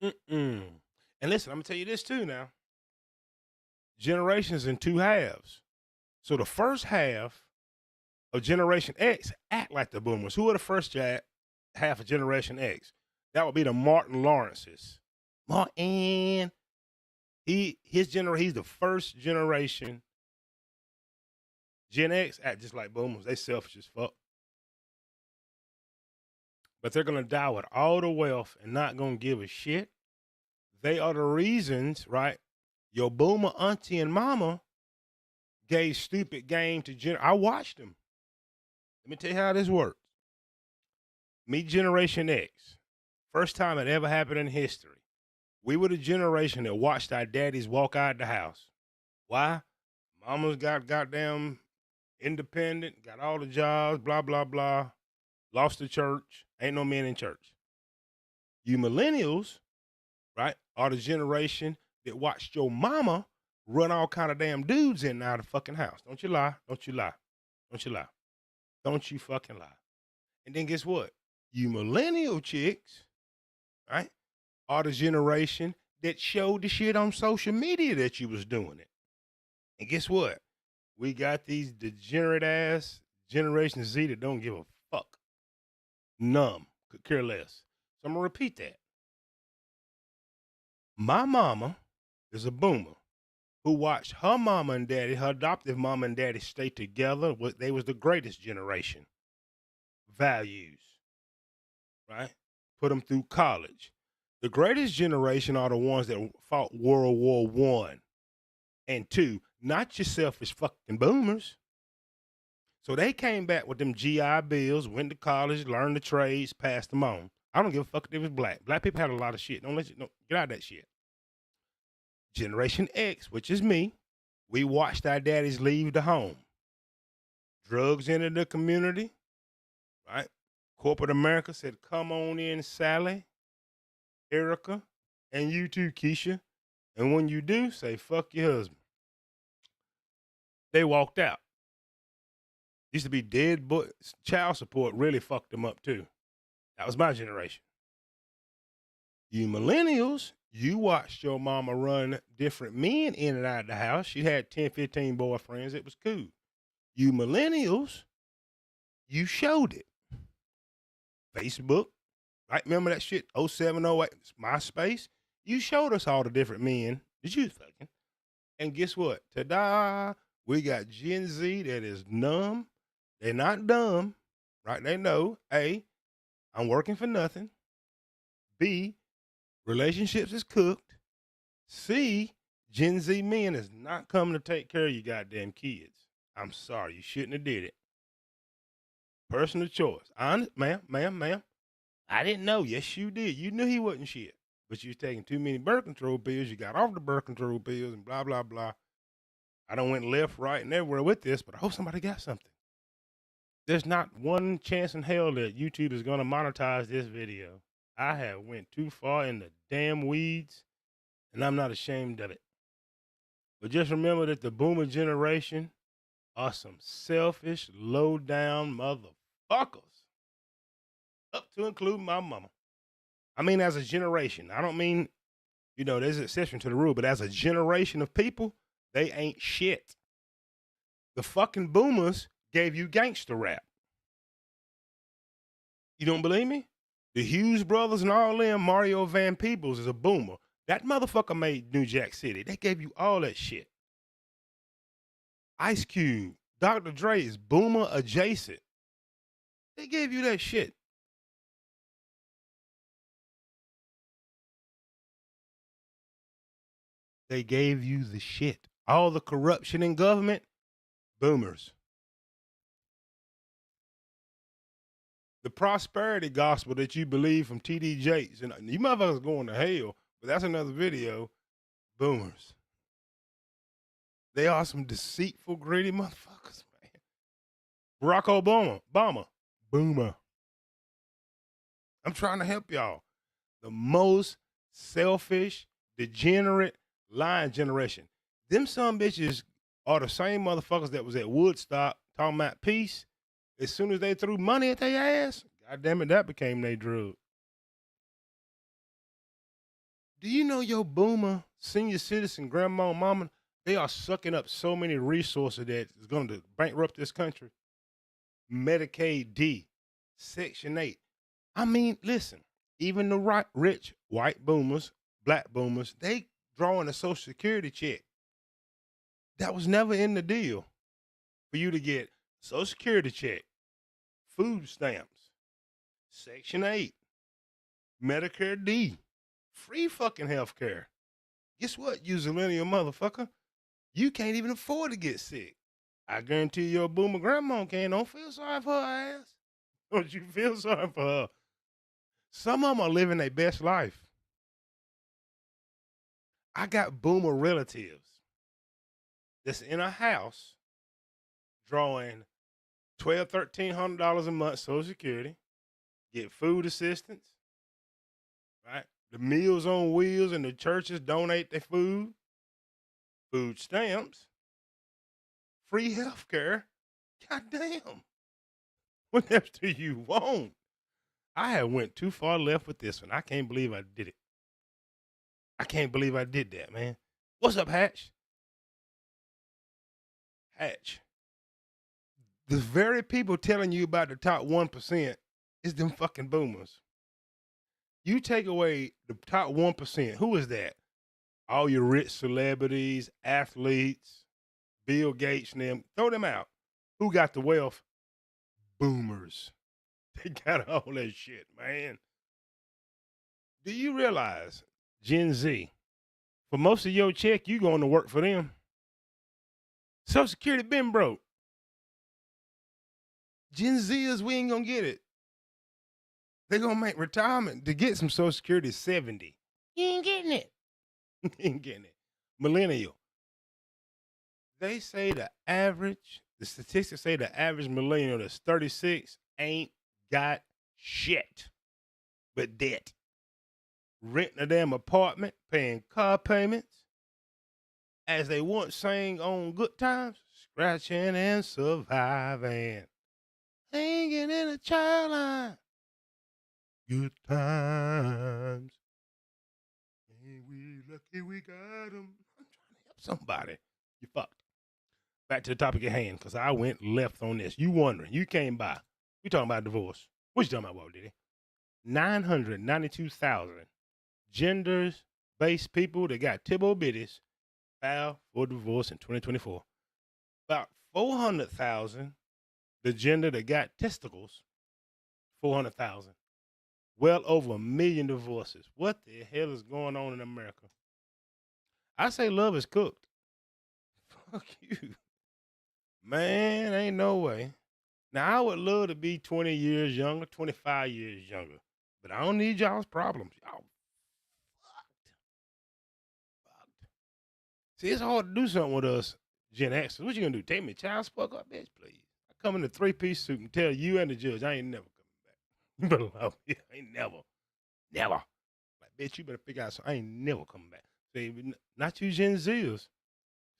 S2: it. And listen, I'm going to tell you this too now. Generations in two halves. So the first half of Generation X act like the boomers. Who are the first half of Generation X? That would be the Martin Lawrences. Martin. He's the first generation. Gen X act just like boomers. They selfish as fuck. But they're going to die with all the wealth and not going to give a shit. They are the reasons, right? Your boomer auntie and mama gave stupid game to I watched them. Let me tell you how this works. Meet Generation X. First time it ever happened in history. We were the generation that watched our daddies walk out the house. Why? Mamas got goddamn independent, got all the jobs, blah, blah, blah. Lost the church. Ain't no men in church. You millennials, right, are the generation that watched your mama run all kind of damn dudes in and out of the fucking house. Don't you lie. Don't you lie. Don't you lie. Don't you fucking lie. And then guess what? You millennial chicks, right, are the generation that showed the shit on social media that you was doing it. And guess what? We got these degenerate ass Generation Z that don't give a fuck. Numb. Could care less. So I'm going to repeat that. My mama is a boomer who watched her mama and daddy, her adoptive mama and daddy stay together. They was the greatest generation. Values, right? Put them through college. The greatest generation are the ones that fought World War I and II, not your selfish fucking boomers. So they came back with them GI Bills, went to college, learned the trades, passed them on. I don't give a fuck if they was black. Black people had a lot of shit. Don't get out of that shit. Generation X, which is me, we watched our daddies leave the home. Drugs entered the community, right? Corporate America said, come on in, Sally, Erica, and you too, Keisha. And when you do, say, fuck your husband. They walked out. Used to be dead, but child support really fucked them up too. That was my generation. You millennials, you watched your mama run different men in and out of the house. She had 10, 15 boyfriends. It was cool. You millennials, you showed it. Facebook, right? Remember that shit? 07, 08, MySpace. You showed us all the different men that you was fucking. And guess what? Ta-da! We got Gen Z that is numb. They're not dumb, right? They know, A, I'm working for nothing. B, relationships is cooked. C, Gen Z men is not coming to take care of you goddamn kids. I'm sorry, you shouldn't have did it. Personal choice. Ma'am. I didn't know. Yes, you did. You knew he wasn't shit. But you was taking too many birth control pills. You got off the birth control pills and blah, blah, blah. I done went left, right, and everywhere with this, but I hope somebody got something. There's not one chance in hell that YouTube is going to monetize this video. I have went too far in the damn weeds, and I'm not ashamed of it. But just remember that the boomer generation are some selfish, low-down motherfuckers. Up to include my mama. I mean, as a generation. I don't mean, there's an exception to the rule, but as a generation of people, they ain't shit. The fucking boomers gave you gangster rap. You don't believe me? The Hughes brothers and all them, Mario Van Peebles is a boomer. That motherfucker made New Jack City. They gave you all that shit. Ice Cube, Dr. Dre is boomer adjacent. They gave you that shit. They gave you the shit. All the corruption in government, boomers. The prosperity gospel that you believe from T.D. Jakes, and you motherfuckers going to hell, but that's another video, boomers. They are some deceitful, greedy motherfuckers, man. Barack Obama, boomer. I'm trying to help y'all. The most selfish, degenerate, lying generation. Them some bitches are the same motherfuckers that was at Woodstock talking about peace. As soon as they threw money at their ass, goddamn it, that became their drug. Do you know your boomer, senior citizen, grandma and mama, they are sucking up so many resources that is going to bankrupt this country? Medicaid D, Section 8. I mean, listen, even the rich white boomers, black boomers, they drawing a Social Security check. That was never in the deal for you to get Social Security check, food stamps, Section 8, Medicare D, free fucking health care. Guess what, you zillennial motherfucker? You can't even afford to get sick. I guarantee your boomer grandma can. Don't feel sorry for her ass. Don't you feel sorry for her? Some of them are living their best life. I got boomer relatives that's in a house drawing $1,200, $1,300 a month Social Security, get food assistance, right? The Meals on Wheels and the churches donate their food, food stamps, free health care. Goddamn. What else do you want? I have went too far left with this one. I can't believe I did it. I can't believe I did that, man. What's up, Hatch? Hatch. The very people telling you about the top 1% is them fucking boomers. You take away the top 1%. Who is that? All your rich celebrities, athletes, Bill Gates and them. Throw them out. Who got the wealth? Boomers. They got all that shit, man. Do you realize, Gen Z, for most of your check, you going to work for them? Social Security been broke. Gen Zers, we ain't going to get it. They're going to make retirement to get some Social Security 70. You ain't getting it. You ain't getting it. Millennial. They say the statistics say the average millennial that's 36 ain't got shit but debt. Renting a damn apartment, paying car payments. As they once sang on Good Times, scratching and surviving. Hanging in a child line. Good times. Ain't we lucky we got them? I'm trying to help somebody. You fucked. Back to the topic at hand, because I went left on this. You wondering, you came by. We talking about divorce. What you talking about, Walt Diddy? 992,000 genders-based people that got tibble bitties filed for divorce in 2024. About 400,000, the gender that got testicles, 400,000. Well over 1 million divorces. What the hell is going on in America? I say love is cooked. Fuck you. Man, ain't no way. Now, I would love to be 20 years younger, 25 years younger. But I don't need y'all's problems. Y'all fucked. See, it's hard to do something with us, Gen Xers. What you gonna do? Take me child support? Up, bitch, please. I come in a 3-piece suit and tell you and the judge I ain't never coming back. You better love me. I ain't never. Like, bitch, you better figure out something. I ain't never coming back. See, not you Gen Zers.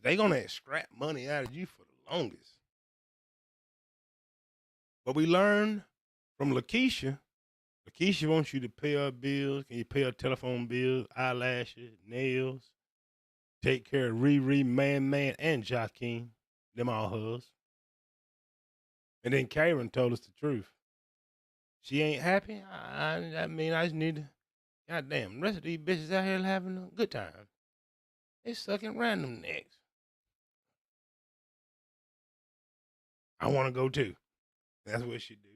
S2: They gonna extract money out of you for the longest. But we learned from Lakeisha. Lakeisha wants you to pay her bills. Can you pay her telephone bills, eyelashes, nails? Take care of Riri, Man, and Joaquin. Them all hers. And then Karen told us the truth. She ain't happy. I mean, I just need to. Goddamn, the rest of these bitches out here having a good time. They sucking random necks. I want to go too. That's what she do.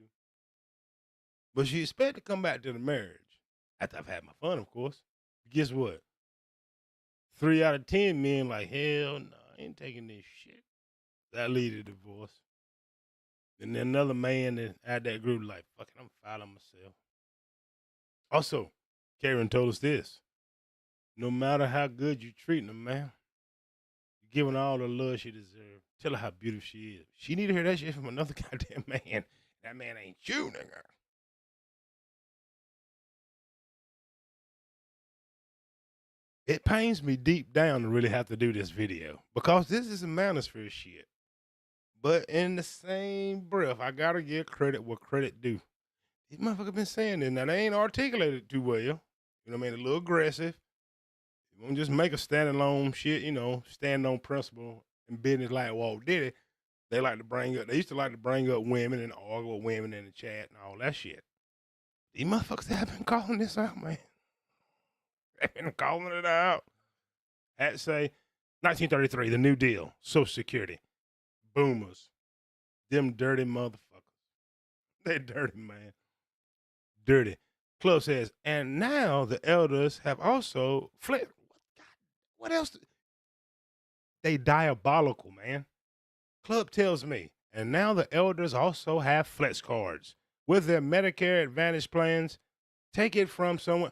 S2: But she expect to come back to the marriage after I've had my fun, of course. Guess what? 3 out of 10 men like, hell no, I ain't taking this shit. That lead to divorce. And then another man that had that group like, fuck it, I'm filing myself. Also, Karen told us this. No matter how good you treating them, man, you're giving her all the love she deserves. Tell her how beautiful she is. She need to hear that shit from another goddamn man. That man ain't you, nigga. It pains me deep down to really have to do this video because this is a manosphere shit. But in the same breath, I gotta give credit where credit due. These motherfuckers been saying this. Now, they ain't articulated too well. You know what I mean? A little aggressive. You won't just make a standing alone shit, you know, stand on principle and business like Walt Diddy. They used to like to bring up women and argue with women in the chat and all that shit. These motherfuckers have been calling this out, man. They've been calling it out. Had to say, 1933, the New Deal, Social Security, boomers, them dirty motherfuckers. They dirty, man. Dirty. Club says, and now the elders have also fled. What else? They diabolical, man. Club tells me, and now the elders also have flex cards with their Medicare Advantage plans. Take it from someone.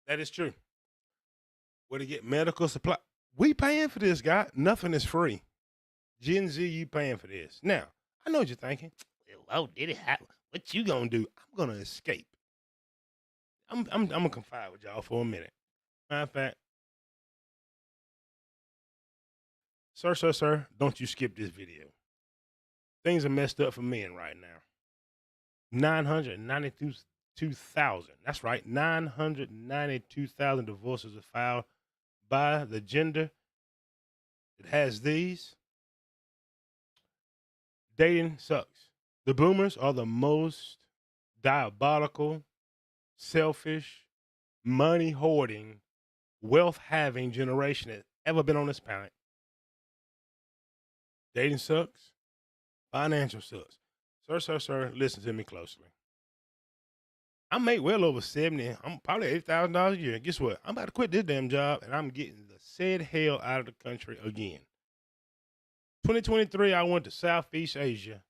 S2: That is true. Where to get medical supply? We paying for this, guy. Nothing is free. Gen Z, you paying for this. Now, I know what you're thinking. Oh, did it happen? What you gonna do? I'm gonna escape. I'm gonna confide with y'all for a minute. Matter of fact, sir, don't you skip this video. Things are messed up for men right now. 992,000. That's right. 992,000 divorces are filed by the gender that has these. Dating sucks. The boomers are the most diabolical, selfish, money hoarding, wealth having generation that's ever been on this planet. Dating sucks. Financial sucks. Sir, listen to me closely. I make well over 70. I'm probably $80,000 a year. Guess what? I'm about to quit this damn job and I'm getting the said hell out of the country again. 2023, I went to Southeast Asia.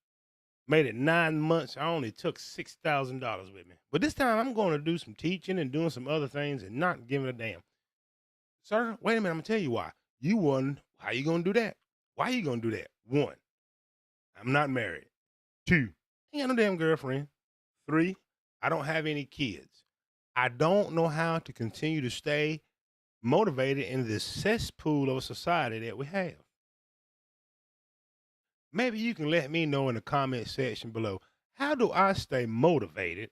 S2: Made it 9 months. I only took $6,000 with me. But this time I'm going to do some teaching and doing some other things and not giving a damn. Sir, wait a minute. I'm going to tell you why. You won. How you going to do that? Why you going to do that? 1, I'm not married. 2, Ain't got no damn girlfriend. 3, I don't have any kids. I don't know how to continue to stay motivated in this cesspool of a society that we have. Maybe you can let me know in the comment section below. How do I stay motivated,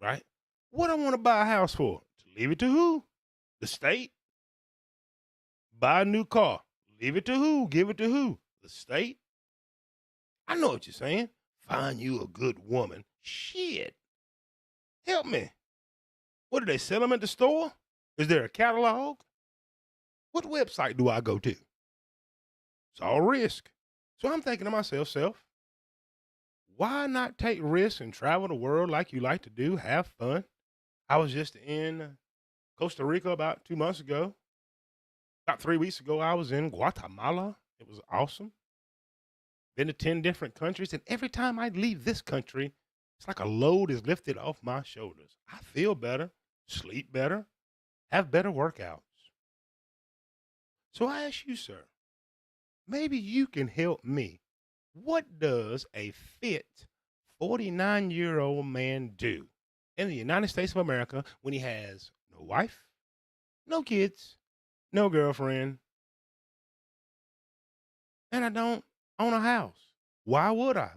S2: right? What I want to buy a house for? To leave it to who? The state? Buy a new car. Leave it to who? Give it to who? The state? I know what you're saying. Find you a good woman. Shit. Help me. What do they sell them at the store? Is there a catalog? What website do I go to? It's all risk. So I'm thinking to myself, why not take risks and travel the world like you like to do, have fun? I was just in Costa Rica about 2 months ago. About 3 weeks ago, I was in Guatemala. It was awesome. Been to 10 different countries, and every time I leave this country, it's like a load is lifted off my shoulders. I feel better, sleep better, have better workouts. So I ask you, sir, maybe you can help me. What does a fit 49-year-old man do in the United States of America when he has no wife, no kids, no girlfriend, and I don't own a house? Why would I?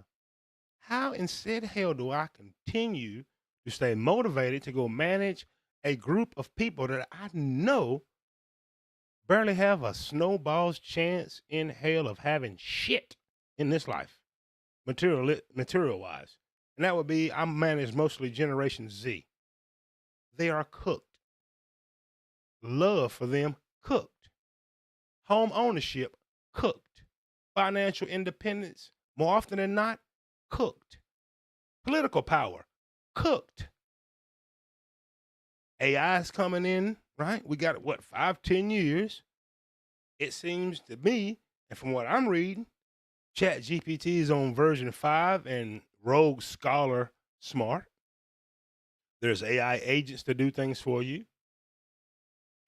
S2: How in said hell do I continue to stay motivated to go manage a group of people that I know barely have a snowball's chance in hell of having shit in this life, material-wise? And that would be, I manage mostly Generation Z. They are cooked. Love for them, cooked. Home ownership, cooked. Financial independence, more often than not, cooked. Political power, cooked. AI is coming in, right? We got, 5-10 years. It seems to me, and from what I'm reading, ChatGPT is on version 5 and Rogue Scholar Smart. There's AI agents to do things for you.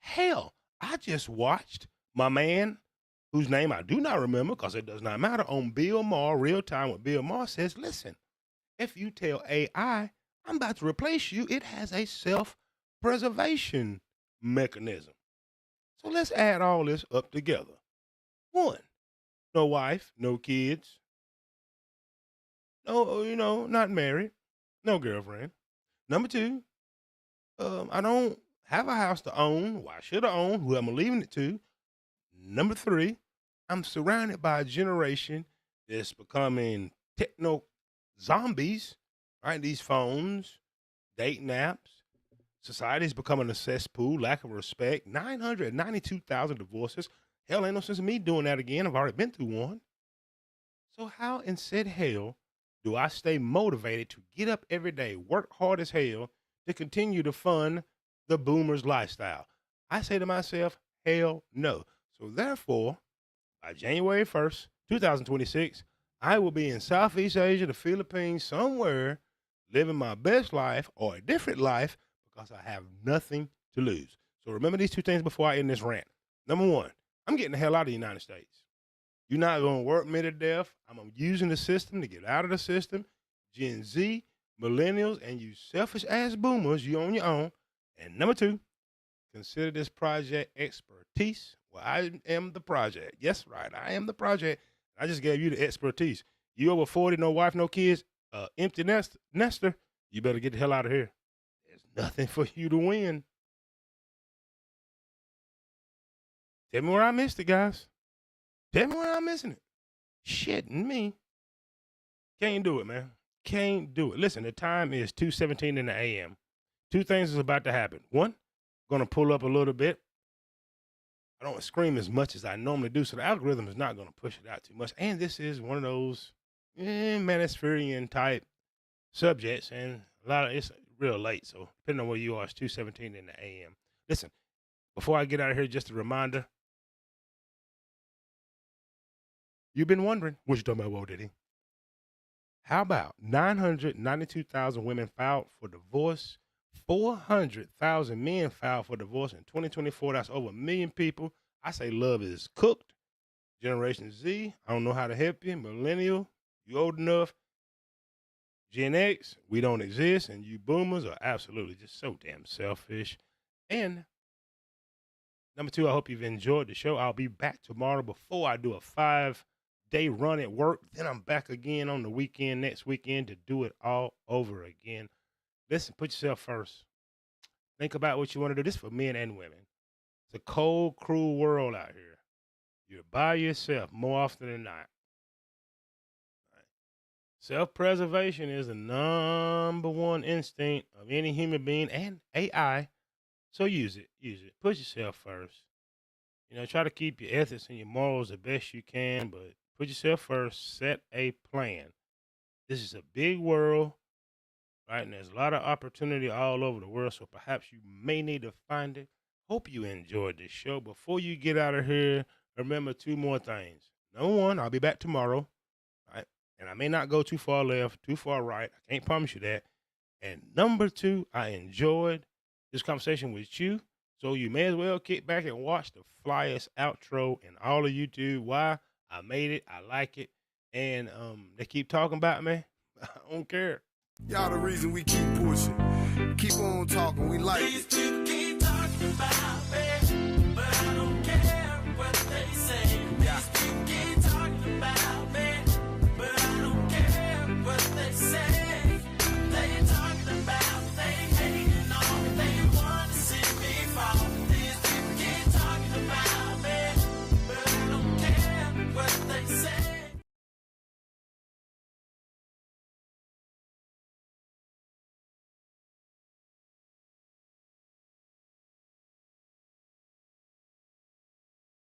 S2: Hell, I just watched my man, whose name I do not remember because it does not matter, on Bill Maher, Real Time with Bill Maher, says, listen, if you tell AI, I'm about to replace you, it has a self-preservation mechanism. So let's add all this up together. 1, no wife, no kids, no, not married, no girlfriend. Number 2, I don't have a house to own. Why should I own? Who am I leaving it to? Number 3, I'm surrounded by a generation that's becoming techno zombies, right? These phones, dating apps, society's becoming a cesspool, lack of respect, 992,000 divorces. Hell, ain't no sense in me doing that again. I've already been through one. So how in said hell do I stay motivated to get up every day, work hard as hell to continue to fund the boomers lifestyle? I say to myself, hell no. So therefore, by January 1st, 2026, I will be in Southeast Asia, the Philippines, somewhere, living my best life or a different life because I have nothing to lose. So remember these 2 things before I end this rant. Number 1, I'm getting the hell out of the United States. You're not going to work me to death. I'm using the system to get out of the system. Gen Z, millennials, and you selfish ass boomers, you on your own. And number 2, consider this project expertise. Well, I am the project. Yes, right. I am the project. I just gave you the expertise. You over 40, no wife, no kids, empty nester, you better get the hell out of here. There's nothing for you to win. Tell me where I missed it, guys. Tell me where I'm missing it. Shitting me. Can't do it, man. Can't do it. Listen, the time is 2:17 in the a.m. 2 things is about to happen. 1, going to pull up a little bit. I don't scream as much as I normally do, so the algorithm is not going to push it out too much. And this is one of those Manispherian type subjects, and it's real late. So depending on where you are, it's 2:17 in the a.m. Listen, before I get out of here, just a reminder. You've been wondering, what you talking about, Walt Diddy? How about 992,000 women filed for divorce? 400,000 men filed for divorce in 2024. That's over 1 million people. I say love is cooked. Generation Z, I don't know how to help you. Millennial, you old enough. Gen X, we don't exist, and you boomers are absolutely just so damn selfish. And number two, I hope you've enjoyed the show. I'll be back tomorrow before I do a 5-day run at work. Then I'm back again on the weekend, next weekend, to do it all over again. Listen, put yourself first. Think about what you want to do. This is for men and women. It's a cold, cruel world out here. You're by yourself more often than not. Self-preservation is the number one instinct of any human being and AI. So use it. Put yourself first. Try to keep your ethics and your morals the best you can, but put yourself first. Set a plan. This is a big world, right? And there's a lot of opportunity all over the world, so perhaps you may need to find it. Hope you enjoyed this show. Before you get out of here, remember 2 more things. Number 1, I'll be back tomorrow, right? And I may not go too far left, too far right. I can't promise you that. And number 2, I enjoyed this conversation with you, so you may as well kick back and watch the flyest outro in all of YouTube. Why? I made it. I like it. And they keep talking about me. I don't care.
S1: Y'all the reason we keep pushing. Keep on talking. We like it.